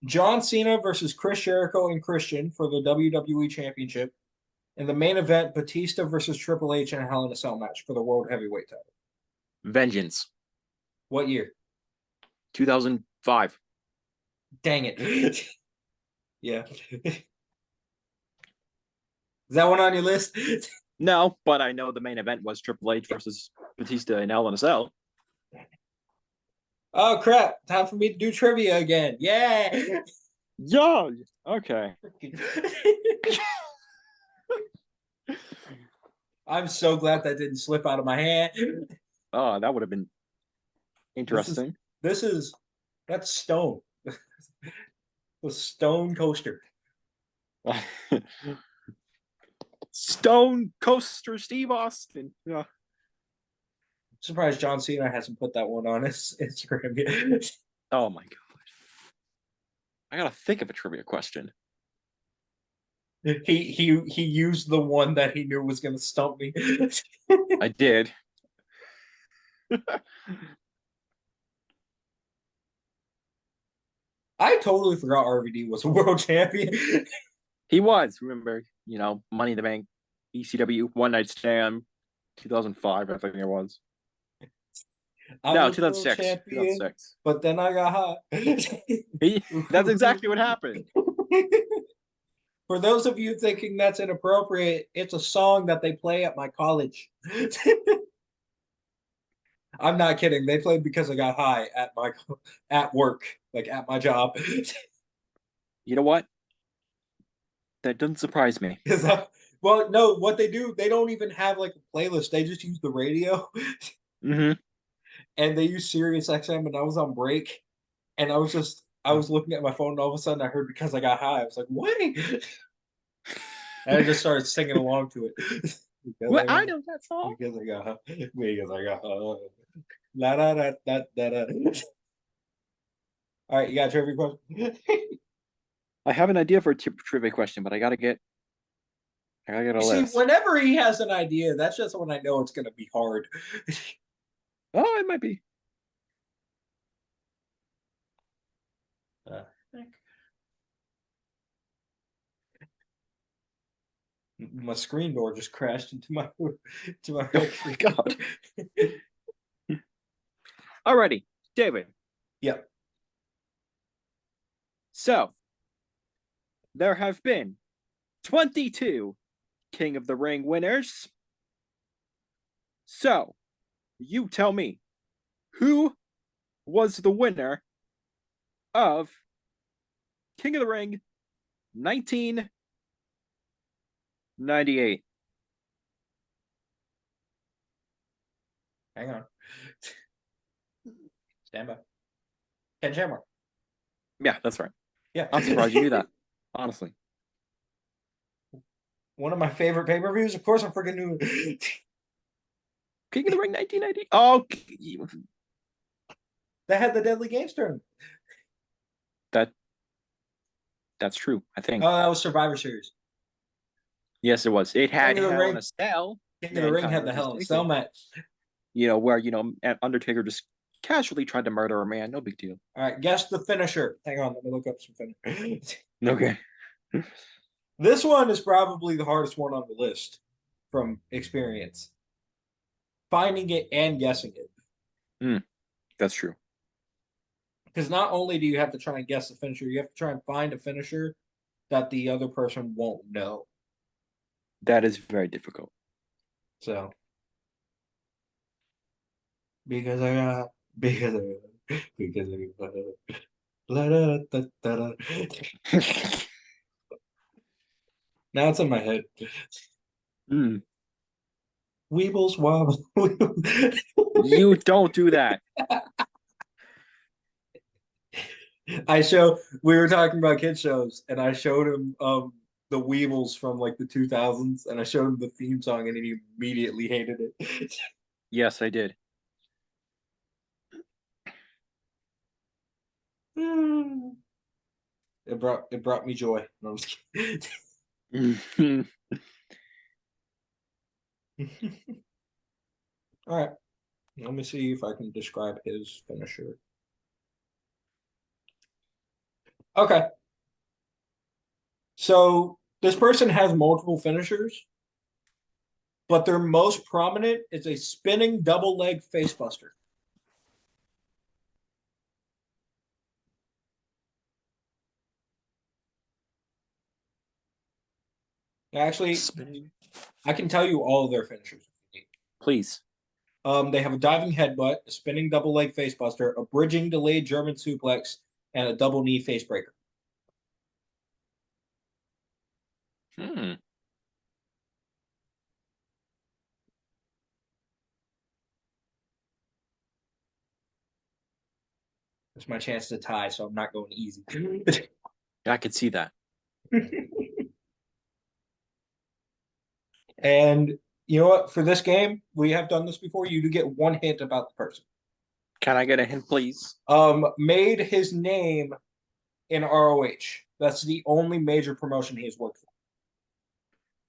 S1: John Cena versus Chris Jericho and Christian for the WWE Championship. And the main event, Batista versus Triple H in a Hell in a Cell match for the World Heavyweight title.
S2: Vengeance.
S1: What year?
S2: 2005.
S1: Dang it. Yeah. Is that one on your list?
S2: No, but I know the main event was Triple H versus Batista in Hell in a Cell.
S1: Oh crap! Time for me to do trivia again. Yeah.
S2: Yeah. Okay.
S1: I'm so glad that didn't slip out of my hand.
S2: Oh, that would have been interesting.
S1: This is that's Stone. The Stone Coaster.
S2: Stone Coaster Steve Austin. Yeah.
S1: Surprised John Cena hasn't put that one on his Instagram yet.
S2: Oh my god. I gotta think of a trivia question.
S1: He used the one that he knew was gonna stump me.
S2: I did.
S1: I totally forgot RVD was a world champion.
S2: He was. Remember, Money in the Bank, ECW, One Night Stand, 2005, I think it was. No, 2006. 2006.
S1: But then I got hot.
S2: That's exactly what happened.
S1: For those of you thinking that's inappropriate, it's a song that they play at my college. I'm not kidding. They played Because I Got High at work, like at my job.
S2: You know what? That doesn't surprise me.
S1: Well, no, what they do, they don't even have like a playlist. They just use the radio.
S2: Mm-hmm.
S1: And they use Sirius XM, and I was on break, and I was looking at my phone, and all of a sudden I heard Because I Got High. I was like, what? And I just started singing along to it.
S2: Well, I know that song.
S1: Because I got high. Because I got high. La da da da da da. All right, you got a trivia question?
S2: I have an idea for a trivia question, but I gotta get a list.
S1: See, whenever he has an idea, that's just when I know it's gonna be hard.
S2: Oh, it might be.
S1: My screen door just crashed into my
S2: Oh my god. Alrighty, David.
S1: Yep.
S2: So there have been 22 King of the Ring winners. So you tell me, who was the winner of King of the Ring 1998?
S1: Hang on. Stand by. Ken Shamrock.
S2: Yeah, that's right.
S1: Yeah.
S2: I'm surprised you knew that, honestly.
S1: One of my favorite pay-per-views. Of course, I freaking knew it.
S2: King of the Ring 1990. Oh,
S1: That had the Deadly Games tournament.
S2: That's true, I think.
S1: Oh, that was Survivor Series.
S2: Yes, it was. It had
S1: King of the
S2: Hell in
S1: Ring.
S2: a Cell.
S1: King of the Ring had
S2: Mankind
S1: the
S2: versus
S1: Hell in a Cell
S2: Taker.
S1: match.
S2: Where Undertaker just casually tried to murder a man. No big deal.
S1: All right, guess the finisher. Hang on, let me look up some finisher.
S2: Okay.
S1: This one is probably the hardest one on the list from experience. Finding it and guessing it.
S2: That's true.
S1: Because not only do you have to try and guess the finisher, you have to try and find a finisher that the other person won't know.
S2: That is very difficult.
S1: So, because I got, because I got, because I got, la, da, da, da, da. Now it's in my head.
S2: Mm.
S1: Weebles wobble.
S2: You don't do that.
S1: We were talking about kid shows, and I showed him the Weebles from like the 2000s, and I showed him the theme song, and he immediately hated it.
S2: Yes, I did.
S1: It brought me joy. No, I'm just
S2: Mhm.
S1: kidding. All right, let me see if I can describe his finisher. Okay, so this person has multiple finishers, but their most prominent is a spinning double leg facebuster. Actually,
S2: Spinning.
S1: I can tell you all of their finishers if you need.
S2: Please.
S1: They have a diving headbutt, a spinning double leg facebuster, a bridging delayed German suplex, and a double knee facebreaker.
S2: Hmm.
S1: It's my chance to tie, so I'm not going easy.
S2: I could see that.
S1: And you know what? For this game, we have done this before. You do get one hint about the person.
S2: Can I get a hint, please?
S1: Made his name in ROH. That's the only major promotion he has worked for.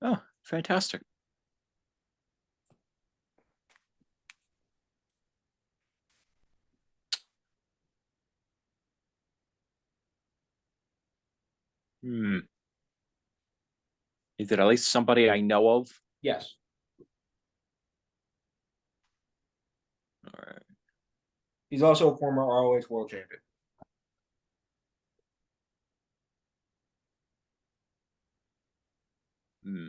S2: Oh, fantastic. Hmm. Is it at least somebody I know of?
S1: Yes.
S2: All right.
S1: He's also a former ROH world champion.
S2: Hmm.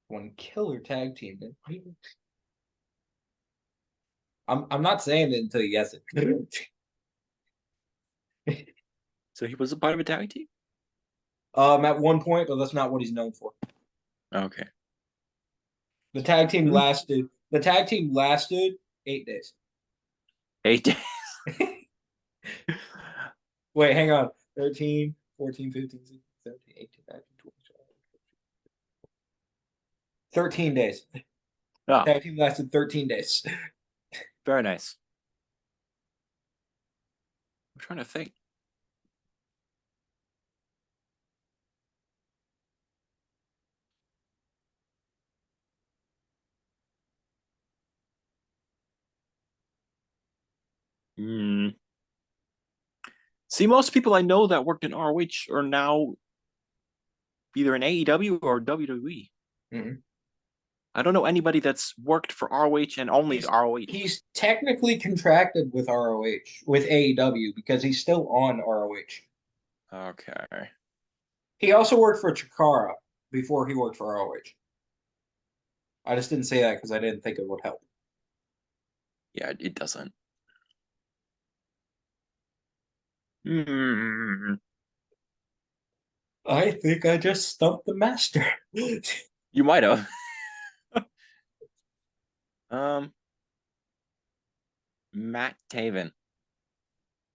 S1: One killer tag team. I'm not saying it until you guess it.
S2: So he was a part of a tag team?
S1: At one point, but that's not what he's known for.
S2: Okay.
S1: The tag team
S2: Hmm.
S1: lasted. The tag team lasted 8 days.
S2: 8 days.
S1: Wait, hang on. 13, 14, 15, 16, 17, 18, 19, 20, 13 days.
S2: Oh,
S1: Tag team lasted 13 days.
S2: very nice. I'm trying to think. Hmm. See, most people I know that worked in ROH are now either in AEW or WWE.
S1: Mhm.
S2: I don't know anybody that's worked for ROH and only
S1: He's
S2: ROH.
S1: he's technically contracted with ROH with AEW because he's still on ROH.
S2: Okay.
S1: He also worked for Chikara before he worked for ROH. I just didn't say that because I didn't think it would help.
S2: Yeah, it doesn't. Hmm.
S1: I think I just stumped the master.
S2: You might have. um, Matt Taven.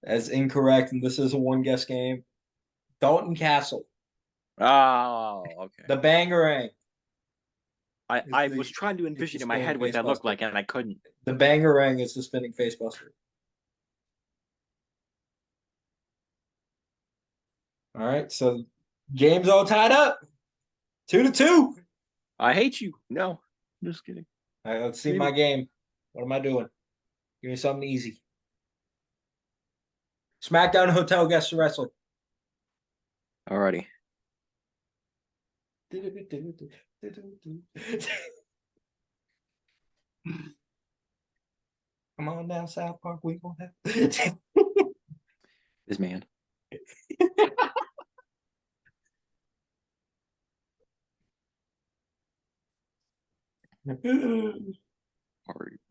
S1: That's incorrect, and this is a one guess game. Dalton Castle,
S2: Oh, okay.
S1: the Bangarang
S2: I
S1: is
S2: was trying to
S1: the
S2: envision in my
S1: spinning
S2: head what that looked
S1: facebuster.
S2: like, and I couldn't.
S1: The Bangarang is the spinning facebuster. All right, so game's all tied up. 2-2.
S2: I hate you. No, I'm just kidding.
S1: All right, let's see
S2: Maybe.
S1: my game. What am I doing? Give me something easy. SmackDown Hotel Guest Wrestling.
S2: Alrighty.
S1: Come on down, South Park. We gonna have.
S2: This man. Alright.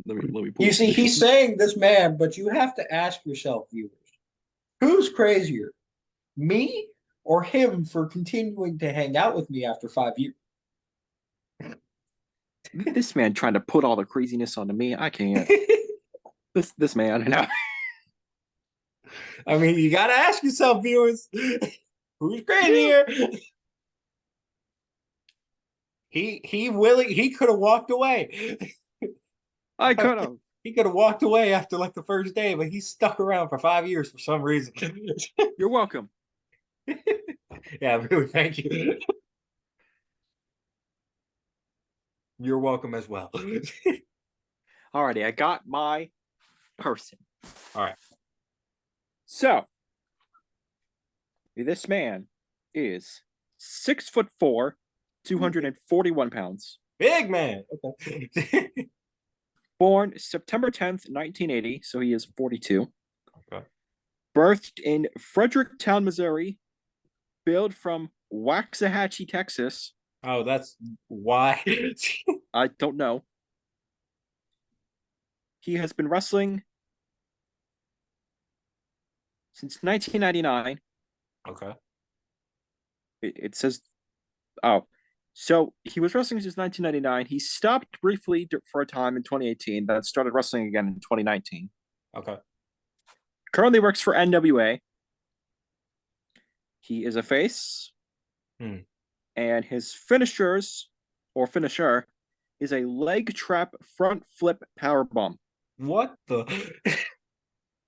S2: Let me pull
S1: You
S2: up
S1: see,
S2: the
S1: he's saying this man, but you have to ask yourself, viewers, who's crazier, me or him for continuing to hang out with me after 5 years?
S2: this man trying to put all the craziness onto me. I can't. This man. No.
S1: I mean, you gotta ask yourself, viewers, who's crazier? He could have walked away.
S2: I could have.
S1: He could have walked away after like the first day, but he stuck around for 5 years for some reason.
S2: You're welcome.
S1: Yeah, really, thank you. You're welcome as well.
S2: Alrighty, I got my person.
S1: All right.
S2: So this man is 6'4", 241 pounds.
S1: Big man. Okay.
S2: Born September 10th, 1980, so he is 42.
S1: Okay.
S2: Birthed in Fredericktown, Missouri. Billed from Waxahachie, Texas.
S1: Oh, that's why.
S2: I don't know. He has been wrestling since 1999.
S1: Okay.
S2: It says, oh, so he was wrestling since 1999. He stopped briefly for a time in 2018, then started wrestling again in 2019.
S1: Okay.
S2: Currently works for NWA. He is a face. And his finishers, or finisher, is a leg trap front flip power bomb.
S1: What the?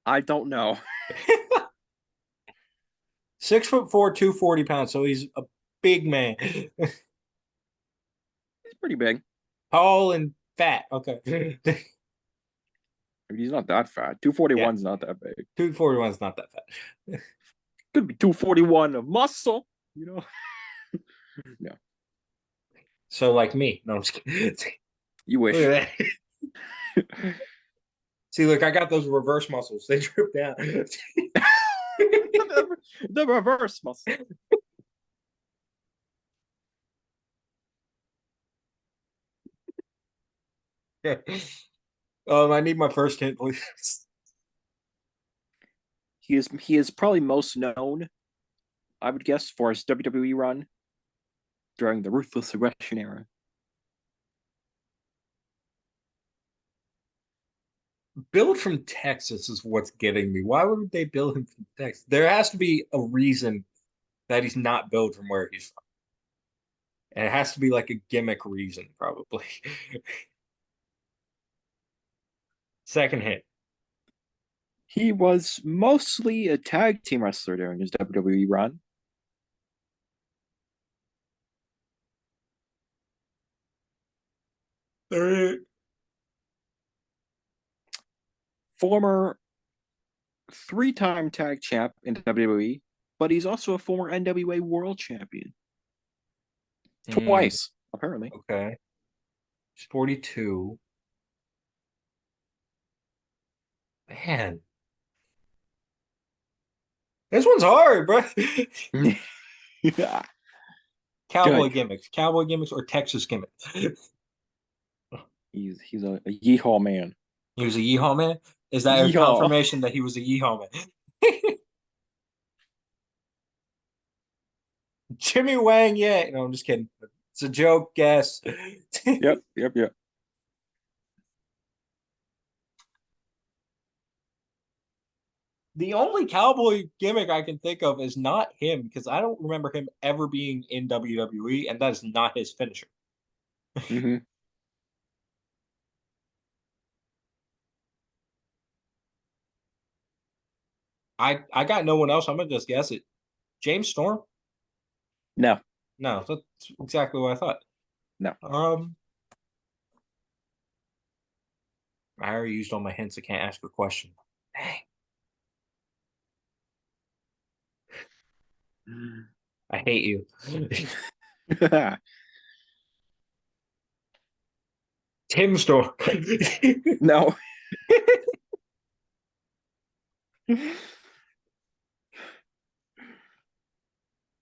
S2: I don't know.
S1: 6'4", 240 pounds. So he's a big man.
S2: He's pretty big.
S1: Tall and fat. Okay.
S2: I mean, he's not that fat. 241's not that big.
S1: 241 is not that fat.
S2: Could be 241 of muscle, you know? No.
S1: So like me. No, I'm just kidding.
S2: You wish.
S1: Look at that. See, look, I got those reverse muscles. They drip down.
S2: The reverse muscle.
S1: Yeah. I need my first hint, please.
S2: He is probably most known, I would guess, for his WWE run during the Ruthless Aggression era.
S1: Build from Texas is what's getting me. Why would they build him from Texas? There has to be a reason that he's not built from where he's from. And it has to be like a gimmick reason, probably. Second hit.
S2: He was mostly a tag team wrestler during his WWE run.
S1: Third.
S2: Former three-time tag champ in WWE, but he's also a former NWA World Champion. Twice, apparently.
S1: Okay. He's 42. Man. This one's hard, bro.
S2: Yeah.
S1: Cowboy
S2: Good.
S1: gimmicks. Cowboy gimmicks or Texas gimmicks.
S2: He's a yeehaw man.
S1: He was a yeehaw man? Is that a
S2: Yeehaw.
S1: confirmation that he was a yeehaw man? Jimmy Wang, yeah. No, I'm just kidding. It's a joke, guess.
S2: Yep.
S1: The only cowboy gimmick I can think of is not him because I don't remember him ever being in WWE, and that is not his finisher.
S2: Mm-hmm.
S1: I got no one else. I'm gonna just guess it. James Storm?
S2: No.
S1: No, that's exactly what I thought.
S2: No.
S1: I already used all my hints. I can't ask a question. Dang. I hate you. Tim Storm.
S2: No.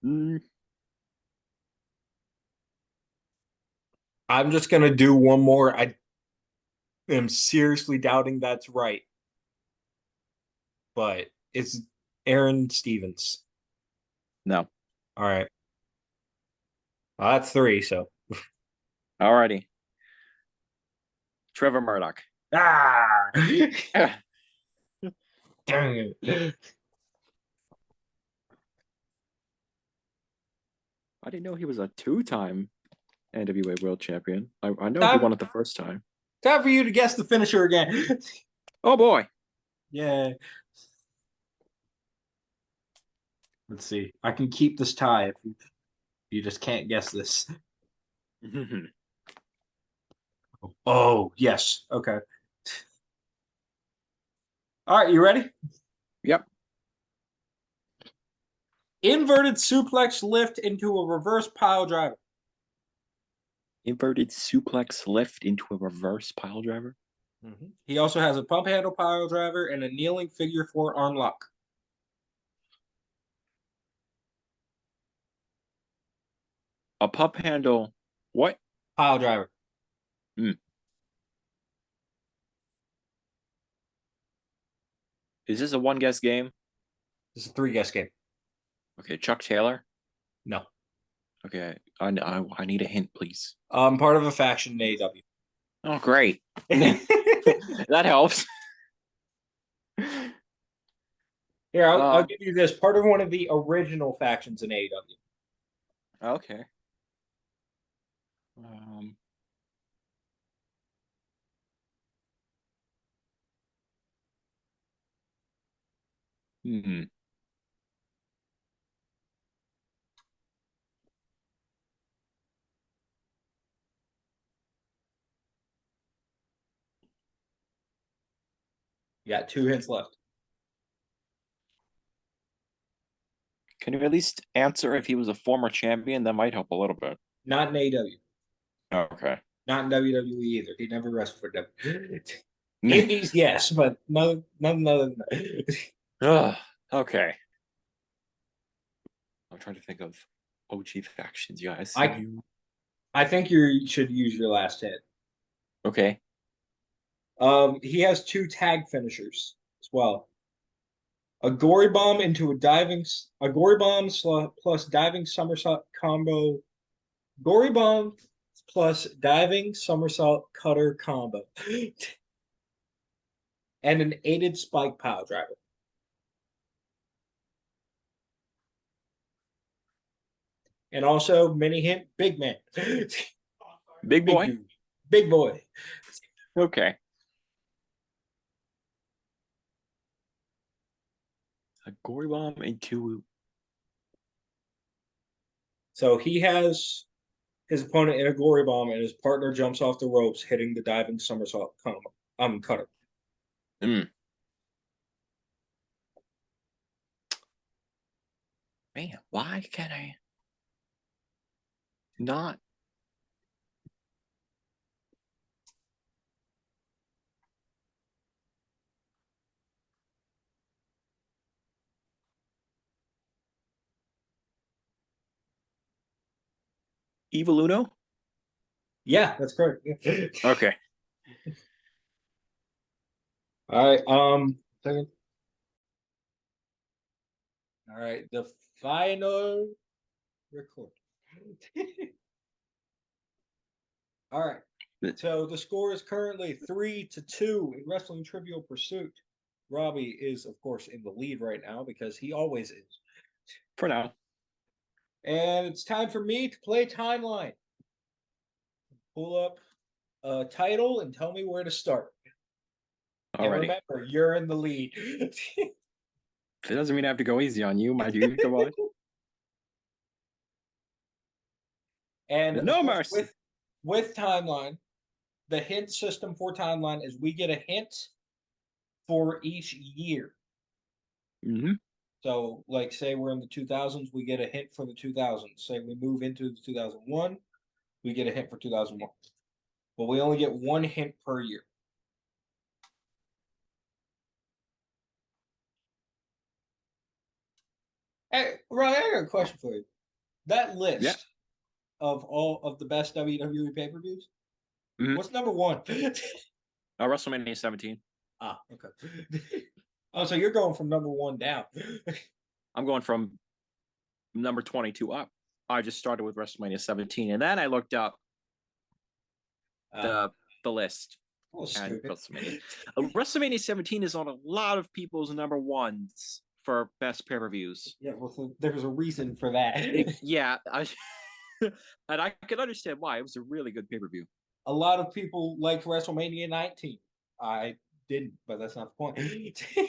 S2: Mm,
S1: I'm just gonna do one more. I am seriously doubting that's right, but it's Aaron Stevens.
S2: no.
S1: All right. Well, that's three. So
S2: Alrighty. Trevor Murdoch.
S1: ah,
S2: I
S1: dang it.
S2: didn't know he was a two-time NWA World Champion. I know he
S1: Time,
S2: won it the first time.
S1: time for you to guess the finisher again.
S2: Oh boy.
S1: Yeah. Let's see. I can keep this tie if you just can't guess this. Oh, yes. Okay. All right, you ready?
S2: Yep.
S1: Inverted suplex lift into a reverse pile driver.
S2: Inverted suplex lift into a reverse pile driver.
S1: He also has a pump handle pile driver and a kneeling figure four arm lock.
S2: A pump handle. What?
S1: Pile driver.
S2: Is this a one-guess game?
S1: This is a three guess game.
S2: Okay, Chuck Taylor.
S1: No.
S2: Okay, I need a hint, please.
S1: Part of a faction in AEW.
S2: Oh, great. That helps.
S1: Here, I'll give you this. Part of one of the original factions in AEW.
S2: Okay. Hmm.
S1: You got two hints left.
S2: Can you at least answer if he was a former champion? That might help a little bit.
S1: Not in AEW.
S2: Okay.
S1: Not in WWE either. He never wrestled for WWE. Indies, yes, but nothing other than that.
S2: Ugh, okay. I'm trying to think of OG factions, guys.
S1: I think you should use your last hit.
S2: Okay.
S1: He has two tag finishers as well. A gory bomb into a gory bomb plus diving somersault combo. Gory bomb plus diving somersault cutter combo. And an aided spike pile driver. And also, mini hint, big man.
S2: Big boy?
S1: Dude. Big boy.
S2: Okay. A gory bomb into.
S1: So he has his opponent in a gory bomb, and his partner jumps off the ropes, hitting the diving somersault cutter.
S2: Man, why can I not? Evil Uno?
S1: Yeah, that's correct.
S2: Okay.
S1: All right. Second. All right. The final record. All right. So the score is currently 3-2 in Wrestling Trivial Pursuit. Robby is, of course, in the lead right now because he always is.
S2: For now.
S1: And it's time for me to play timeline. Pull up a title and tell me where to start. And
S2: Alrighty.
S1: remember, you're in the lead.
S2: It doesn't mean I have to go easy on you, my dude. Come on.
S1: And of
S2: No
S1: course,
S2: mercy.
S1: with timeline, the hint system for timeline is we get a hint for each year.
S2: Mm-hmm.
S1: So, like, say we're in the 2000s, we get a hint for the 2000s. Say we move into the 2001, we get a hint for 2001. But we only get one hint per year. Hey, Ryan, I got a question for you. That
S2: Yeah.
S1: list of all of the best WWE pay-per-views,
S2: Mm-hmm.
S1: what's number one?
S2: WrestleMania 17.
S1: Ah, okay. Oh, so you're going from number one down.
S2: I'm going from number 22 up. I just started with WrestleMania 17, and then I looked up the list.
S1: Well,
S2: And
S1: stupid.
S2: WrestleMania 17 is on a lot of people's number ones for best pay-per-views.
S1: Yeah, well, so there's a reason for that.
S2: And I can understand why. It was a really good pay-per-view.
S1: A lot of people liked WrestleMania 19. I didn't, but that's not the point.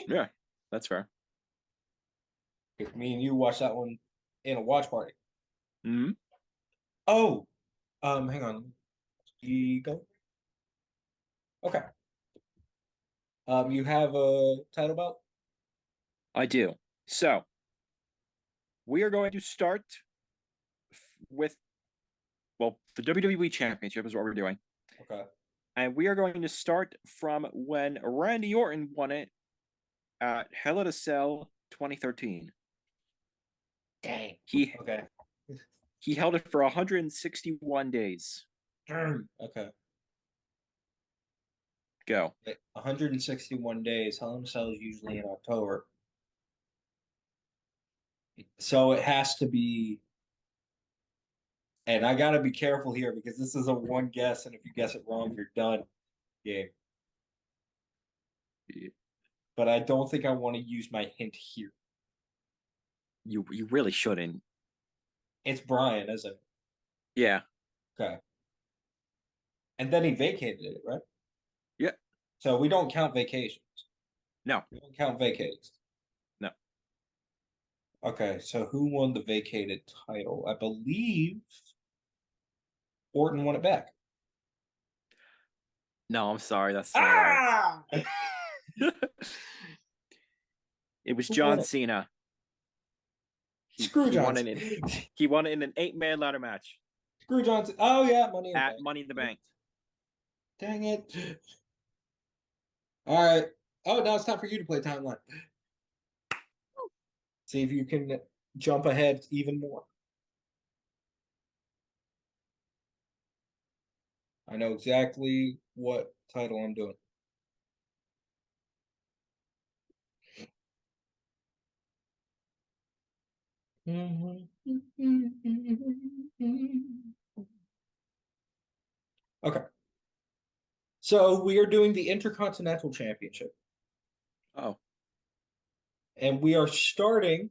S2: Yeah, that's fair.
S1: Me and you watched that one in a watch party.
S2: Mm-hmm.
S1: Oh, hang on. You go. Okay. You have a title belt?
S2: I do. So we are going to start with, well, the WWE Championship is what we're doing.
S1: Okay.
S2: And we are going to start from when Randy Orton won it at Hell in a Cell 2013.
S1: Dang.
S2: He
S1: Okay.
S2: he held it for 161 days.
S1: Okay.
S2: Go.
S1: 161 days. Hell in a Cell is usually in October. So it has to be, and I gotta be careful here because this is a one guess, and if you guess it wrong, you're done. Yeah. But I don't think I want to use my hint here.
S2: You really shouldn't.
S1: It's Brian, isn't it?
S2: Yeah.
S1: Okay. And then he vacated it, right?
S2: Yeah.
S1: So we don't count vacations.
S2: No.
S1: We don't count vacates.
S2: No.
S1: Okay, so who won the vacated title? I believe Orton won it back.
S2: No, I'm sorry. That's not right.
S1: Ah!
S2: It was
S1: Who won
S2: John
S1: it?
S2: Cena.
S1: Screw
S2: He won
S1: Johnson.
S2: he won it in an 8-man ladder match
S1: Screw Johnson. Oh yeah, Money in the
S2: at
S1: Bank.
S2: Money in the Bank.
S1: Dang it. All right. Oh, now it's time for you to play timeline. See if you can jump ahead even more. I know exactly what title I'm doing. Okay. So we are doing the Intercontinental Championship,
S2: Oh.
S1: and we are starting.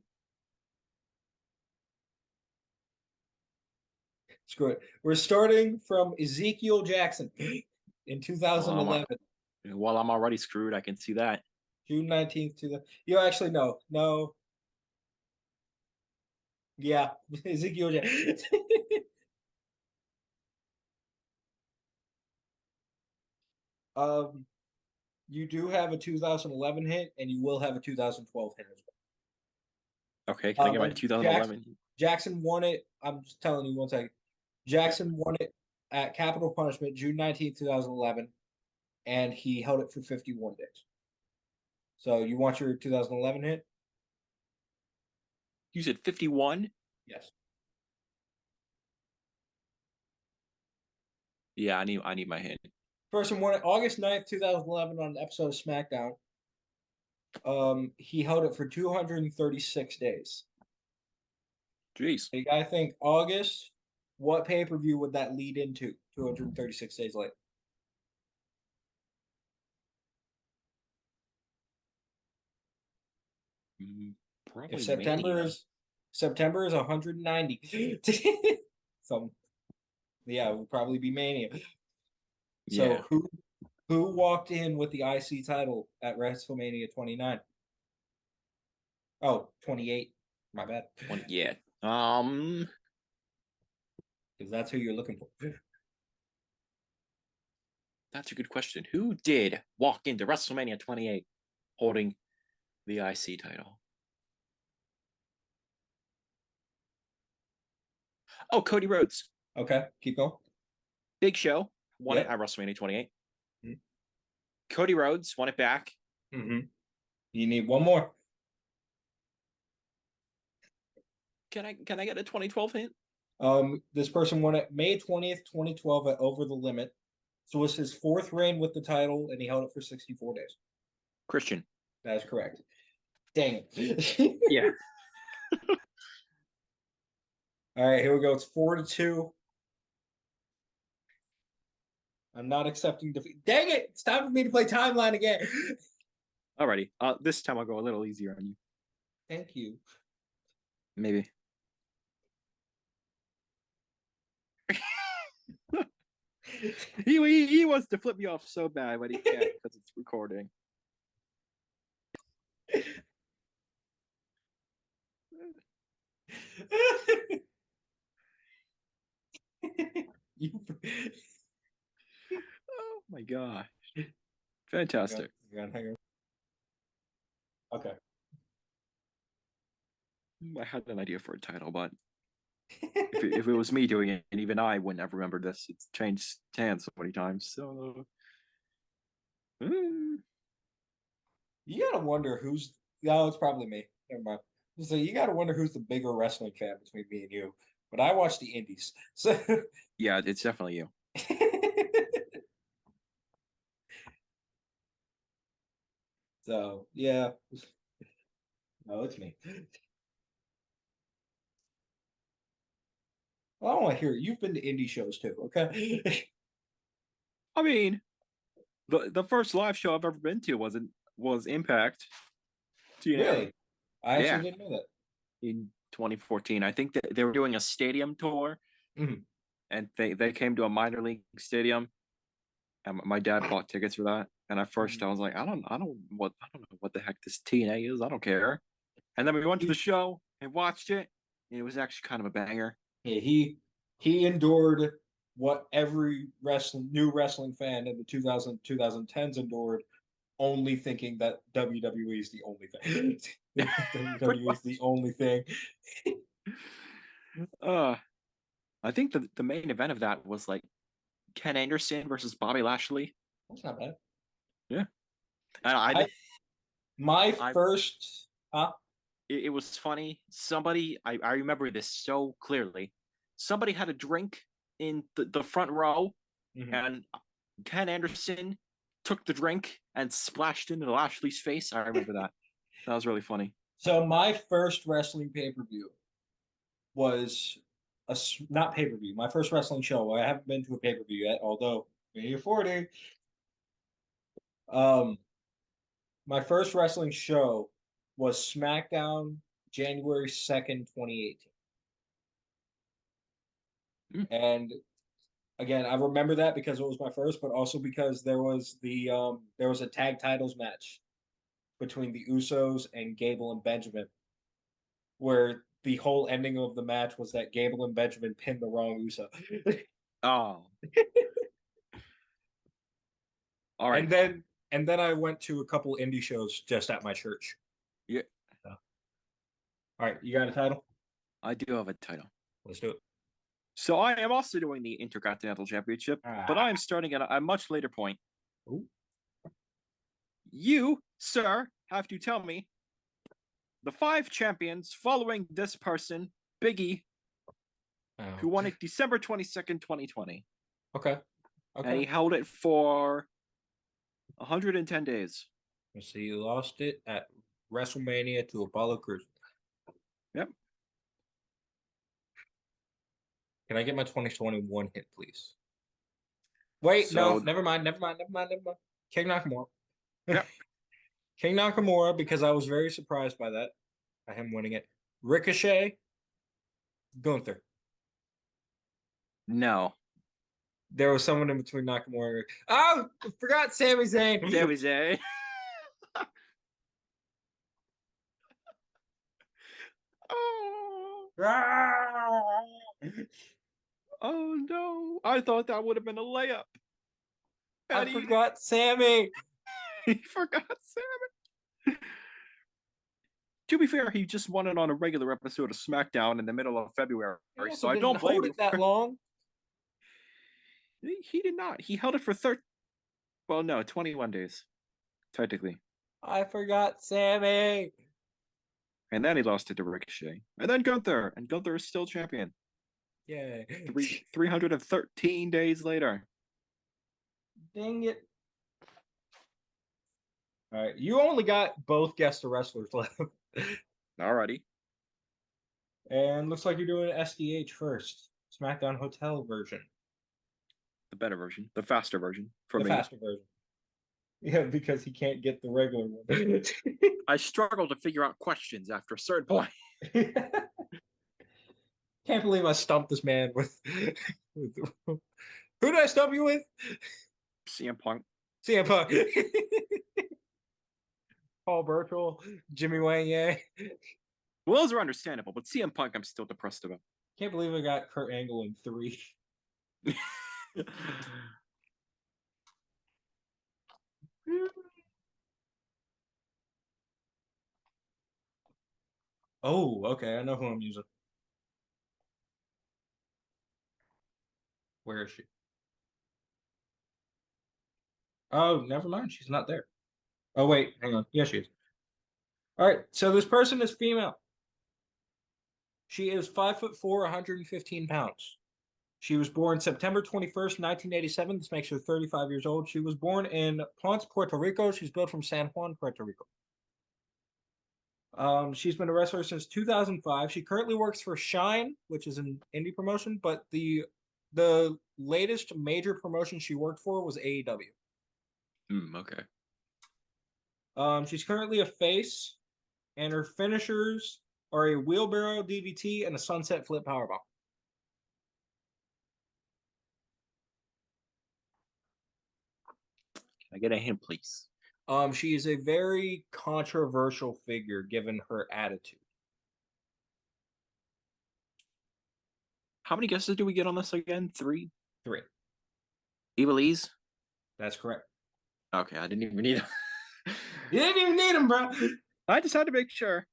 S1: Screw it. We're starting from Ezekiel Jackson in
S2: Well,
S1: 2011,
S2: I'm already screwed. I can see that.
S1: June 19th. You actually no. Yeah, Ezekiel Jackson. um, you do have a 2011 hit, and you will have a 2012 hit as
S2: Okay, can I
S1: well.
S2: get my
S1: But Jackson
S2: 2011?
S1: Jackson won it. I'm just telling you one second. Jackson won it at Capital Punishment, June 19th, 2011, and he held it for 51 days. So you want your 2011 hit?
S2: You said 51?
S1: Yes.
S2: Yeah, I need my hint.
S1: Person won it August 9th, 2011 on an episode of SmackDown. He held it for 236 days.
S2: Jeez.
S1: You gotta think August, what pay-per-view would that lead into 236 days later? If
S2: Probably Mania.
S1: September is 190. So yeah, it would probably be Mania. So
S2: Yeah.
S1: who walked in with the IC title at WrestleMania 29? Oh, 28. My bad.
S2: Yeah.
S1: Because that's who you're looking for.
S2: That's a good question. Who did walk into WrestleMania 28 holding the IC title? Oh, Cody Rhodes.
S1: Okay, keep going.
S2: Big Show won it
S1: Yep.
S2: at WrestleMania 28.
S1: Mhm.
S2: Cody Rhodes won it back.
S1: Mm-hmm. You need one more.
S2: Can I get a 2012 hint?
S1: This person won it May 20th, 2012 at Over the Limit. So it was his fourth reign with the title, and he held it for 64 days.
S2: Christian.
S1: That is correct. Dang it.
S2: Yeah.
S1: All right, here we go. It's 4-2. I'm not accepting defeat. Dang it! It's time for me to play timeline again.
S2: Alrighty. This time I'll go a little easier on you.
S1: Thank you.
S2: Maybe. he wants to flip me off so bad, but he can't because it's recording.
S1: You,
S2: Oh my gosh. Fantastic.
S1: hang on. Okay.
S2: I had an idea for a title, but if it was me doing it, and even I wouldn't have remembered this. It's changed hands so many times. So
S1: You gotta wonder who's. No, it's probably me. Never mind. So you gotta wonder who's the bigger wrestling fan between me and you. But I watch the indies. So
S2: yeah, it's definitely you.
S1: so yeah. No, it's me. Well, I don't want to hear it. You've been to indie shows too, okay?
S2: I mean, the first live show I've ever been to was Impact TNA.
S1: Really? I actually
S2: Yeah,
S1: didn't know that.
S2: in 2014. I think that they were doing a stadium tour,
S1: Mhm.
S2: and they came to a minor league stadium, and my dad bought tickets for that. And at first, I was like, I don't know what the heck this TNA is. I don't care. And then we went to the show and watched it, and it was actually kind of a banger.
S1: Yeah, he endured what every new wrestling fan in the 2010s endured, only thinking that WWE is the only thing.
S2: Pretty
S1: WWE is the
S2: much.
S1: only thing.
S2: Uh, I think the main event of that was like Ken Anderson versus Bobby Lashley.
S1: That's not bad.
S2: Yeah, and
S1: I my
S2: I
S1: first
S2: it was funny. Somebody, I remember this so clearly. Somebody had a drink in the front row,
S1: mhm.
S2: and Ken Anderson took the drink and splashed into Lashley's face. I remember that. That was really funny.
S1: So my first wrestling pay-per-view was not pay-per-view. My first wrestling show. I haven't been to a pay-per-view yet, although maybe 40. Um, my first wrestling show was SmackDown January 2nd, 2018.
S2: Mm.
S1: And again, I remember that because it was my first, but also because there was a tag titles match between the Usos and Gable and Benjamin, where the whole ending of the match was that Gable and Benjamin pinned the wrong Uso.
S2: Oh, all
S1: and
S2: right.
S1: then and then I went to a couple indie shows just at my church.
S2: Yeah,
S1: So, all right, you got a title?
S2: I do have a title.
S1: Let's do it.
S2: So I am also doing the Intercontinental Championship, but I am
S1: Ah.
S2: starting at a much later point.
S1: Ooh.
S2: You, sir, have to tell me the 5 champions following this person, Biggie,
S1: Oh.
S2: who won it December 22nd, 2020.
S1: Okay.
S2: And he
S1: Okay.
S2: held it for 110 days.
S1: Let's see. You lost it at WrestleMania to Apollo Crews.
S2: Yep.
S1: Can I get my 2021 hit, please? Wait, no,
S2: So,
S1: never mind. King Nakamura.
S2: yep.
S1: King Nakamura, because I was very surprised by that, by him winning it. Ricochet, Gunther.
S2: No.
S1: There was someone in between Nakamura. Oh, I forgot Sami Zayn.
S2: There was a. Oh.
S1: Ah!
S2: Oh no! I thought that would have been a layup.
S1: I
S2: And
S1: forgot Sammy.
S2: he forgot Sam. To be fair, he just won it on a regular episode of SmackDown in the middle of February,
S1: He
S2: so
S1: also
S2: I
S1: didn't
S2: don't blame
S1: hold
S2: you.
S1: it that long.
S2: He did not. He held it for 30. Well, no, 21 days, technically.
S1: I forgot Sammy.
S2: And then he lost it to Ricochet. And then Gunther. And Gunther is still champion.
S1: Yay.
S2: 313 days later.
S1: Dang it. All right. You only got both guest wrestlers left.
S2: Alrighty.
S1: And looks like you're doing SDH first. SmackDown Hotel version.
S2: The better version. The faster version for
S1: The
S2: me.
S1: faster version. Yeah, because he can't get the regular one.
S2: I struggle to figure out questions after a certain point.
S1: Can't believe I stumped this man with, who did I stump you with?
S2: CM Punk.
S1: CM Punk. Paul Burchill, Jimmy Wang Yang.
S2: Well, those are understandable, but CM Punk I'm still depressed about.
S1: Can't believe I got Kurt Angle in 3. Oh, okay. I know who I'm using. Where is she? Oh, never mind. She's not there. Oh, wait. Hang on. Yeah, she is. All right. So this person is female. She is 5'4", 115 pounds. She was born September 21st, 1987. This makes her 35 years old. She was born in Ponce, Puerto Rico. She's built from San Juan, Puerto Rico. She's been a wrestler since 2005. She currently works for Shine, which is an indie promotion, but the latest major promotion she worked for was AEW.
S2: Okay.
S1: She's currently a face, and her finishers are a wheelbarrow DVT and a sunset flip powerbomb.
S2: Can I get a hint, please?
S1: She is a very controversial figure given her attitude.
S2: How many guesses do we get on this again? 3?
S1: 3.
S2: Evilise?
S1: That's correct.
S2: Okay, I didn't even need them.
S1: You didn't even need him, bro.
S2: I just had to make sure.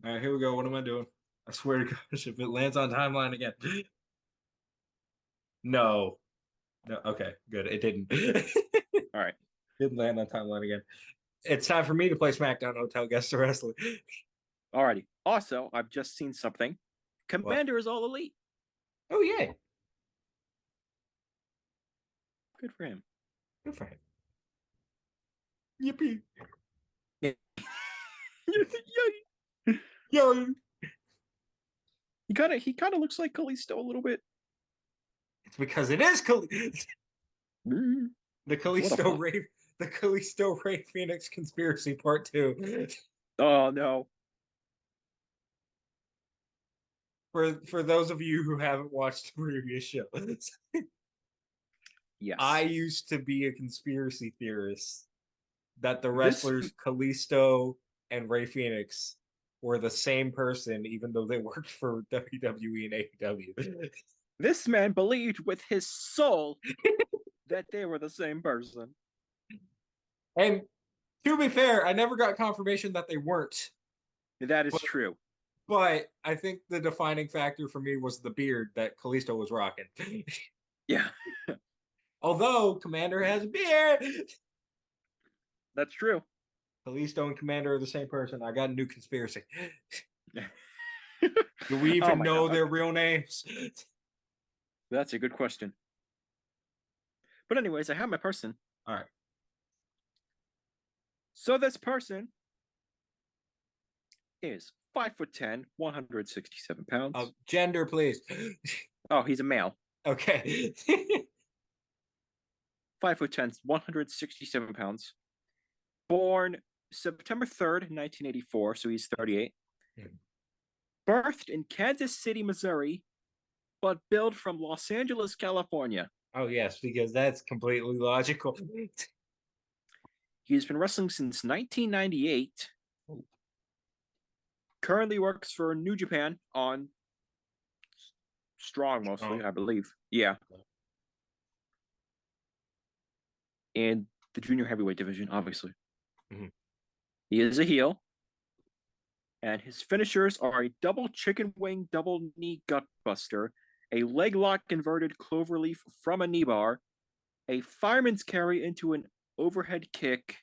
S1: All right, here we go. What am I doing? I swear to gosh, if it lands on timeline again. No. No. Okay, good. It didn't.
S2: All right.
S1: Didn't land on timeline again. It's time for me to play SmackDown Hotel Guest Wrestler.
S2: Alrighty. Also, I've just seen something. Commander is all elite.
S1: Oh, yeah.
S2: Good for him.
S1: Good for him. Yippee.
S2: Yay.
S1: Yo.
S2: He kind of looks like Kalisto a little bit.
S1: It's because it is the Kalisto Ray Phoenix conspiracy part 2.
S2: Oh no.
S1: For those of you who haven't watched the previous show,
S2: Yes.
S1: I used to be a conspiracy theorist that the wrestlers Kalisto and Ray Phoenix were the same person, even though they worked for WWE and AEW.
S2: This man believed with his soul that they were the same person.
S1: And to be fair, I never got confirmation that they weren't.
S2: That is true.
S1: But I think the defining factor for me was the beard that Kalisto was rocking.
S2: Yeah.
S1: Although Commander has a beard.
S2: That's true.
S1: Kalisto and Commander are the same person. I got a new conspiracy. Do we even know their real names?
S2: That's a good question. But anyways, I have my person.
S1: All right.
S2: So this person is 5'10", 167 pounds.
S1: Gender, please.
S2: Oh, he's a male.
S1: Okay.
S2: 5'10", 167 pounds. Born September 3rd, 1984, so he's 38. Birthed in Kansas City, Missouri, but billed from Los Angeles, California.
S1: Oh, yes, because that's completely logical.
S2: He's been wrestling since 1998. Currently works for New Japan on strong mostly,
S1: Strong.
S2: I believe. Yeah. And the junior heavyweight division, obviously.
S1: Mhm.
S2: He is a heel. And his finishers are a double chicken wing, double knee gutbuster, a leg lock converted cloverleaf from a knee bar, a fireman's carry into an overhead kick,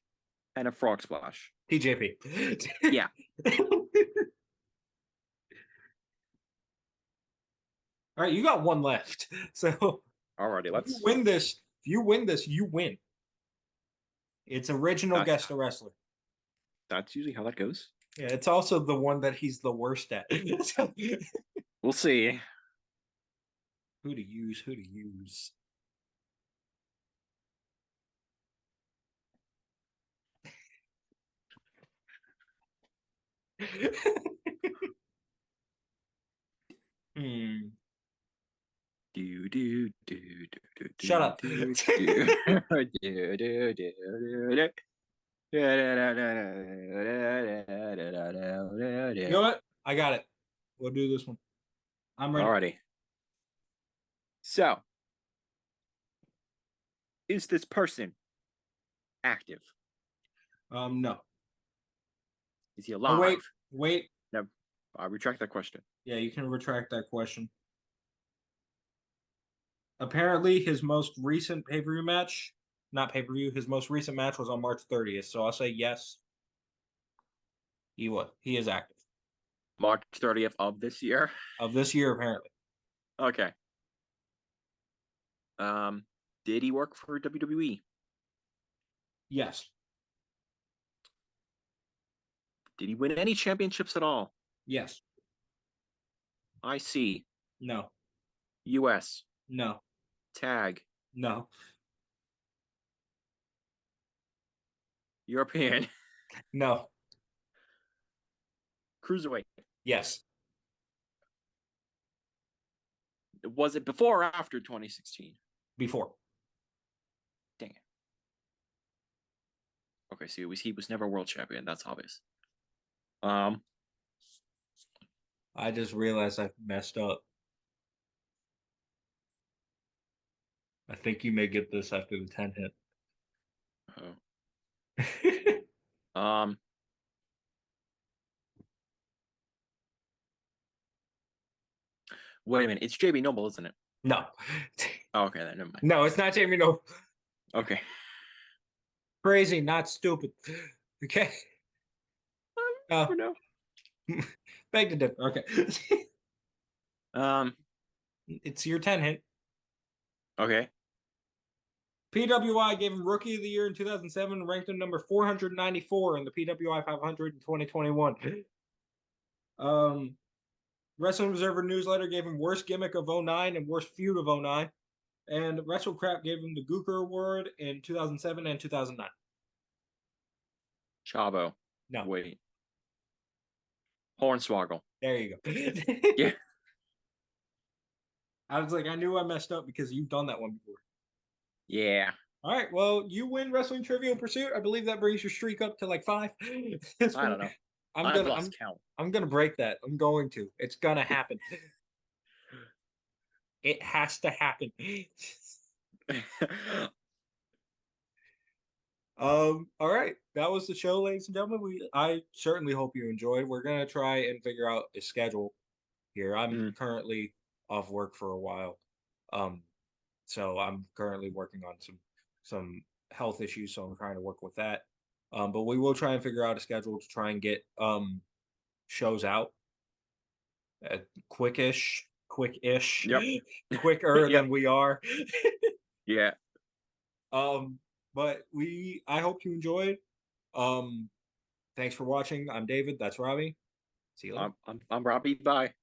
S2: and a frog splash.
S1: TJP.
S2: Yeah.
S1: All right, you got one left. So
S2: Alrighty,
S1: if you
S2: let's.
S1: win this, if you win this, you win. It's original
S2: That's
S1: guest wrestler.
S2: that's usually how that goes.
S1: Yeah, it's also the one that he's the worst at. So,
S2: We'll see.
S1: who to use? Who to use? Hmm.
S2: Do do do do do
S1: Shut up.
S2: do do do do do.
S1: You know what? I got it. We'll do this one. I'm ready.
S2: Alrighty. So, is this person active?
S1: No.
S2: Is he
S1: Oh,
S2: alive?
S1: wait.
S2: No, I retract that question.
S1: Yeah, you can retract that question. Apparently, his most recent pay-per-view match, not pay-per-view, his most recent match was on March 30th. So I'll say yes. He was. He is active.
S2: March 30th of this year.
S1: Of this year, apparently.
S2: Okay. Did he work for WWE?
S1: Yes.
S2: Did he win any championships at all?
S1: Yes.
S2: IC,
S1: No.
S2: US,
S1: No.
S2: Tag,
S1: No.
S2: European,
S1: No.
S2: Cruiserweight.
S1: Yes.
S2: Was it before or after 2016?
S1: Before.
S2: Dang it. Okay, so he was never world champion. That's obvious.
S1: I just realized I messed up. I think you may get this after the 10 hit.
S2: um, wait a minute. It's JB Noble, isn't it?
S1: No.
S2: Oh, okay, then never mind.
S1: No, it's not Jamie. No.
S2: Okay.
S1: Crazy, not stupid. Okay.
S2: Never know.
S1: Beg to differ. Okay.
S2: Um,
S1: It's your 10 hit.
S2: okay.
S1: PWI gave him Rookie of the Year in 2007 and ranked him number 494 in the PWI 500 in 2021. Wrestling Observer Newsletter gave him Worst Gimmick of 09 and Worst Feud of 09. And WrestleCrap gave him the Gooker Award in 2007 and 2009.
S2: Chavo.
S1: No.
S2: Wait. Hornswoggle.
S1: There you go.
S2: Yeah.
S1: I was like, I knew I messed up because you've done that one before.
S2: Yeah.
S1: All right. Well, you win Wrestling Trivial Pursuit. I believe that brings your streak up to like 5.
S2: I don't know.
S1: I'm
S2: lost count.
S1: I'm gonna break that. I'm going to. It's gonna happen. It has to happen. All right. That was the show, ladies and gentlemen. I certainly hope you enjoyed. We're gonna try and figure out a schedule here. I'm currently off work for a while. So I'm currently working on some health issues, so I'm trying to work with that. But we will try and figure out a schedule to try and get shows out quick-ish,
S2: Yep.
S1: quicker
S2: Yep.
S1: than we are.
S2: Yeah.
S1: But I hope you enjoyed. Thanks for watching. I'm David. That's Robbie. See you later.
S2: I'm Robby. Bye.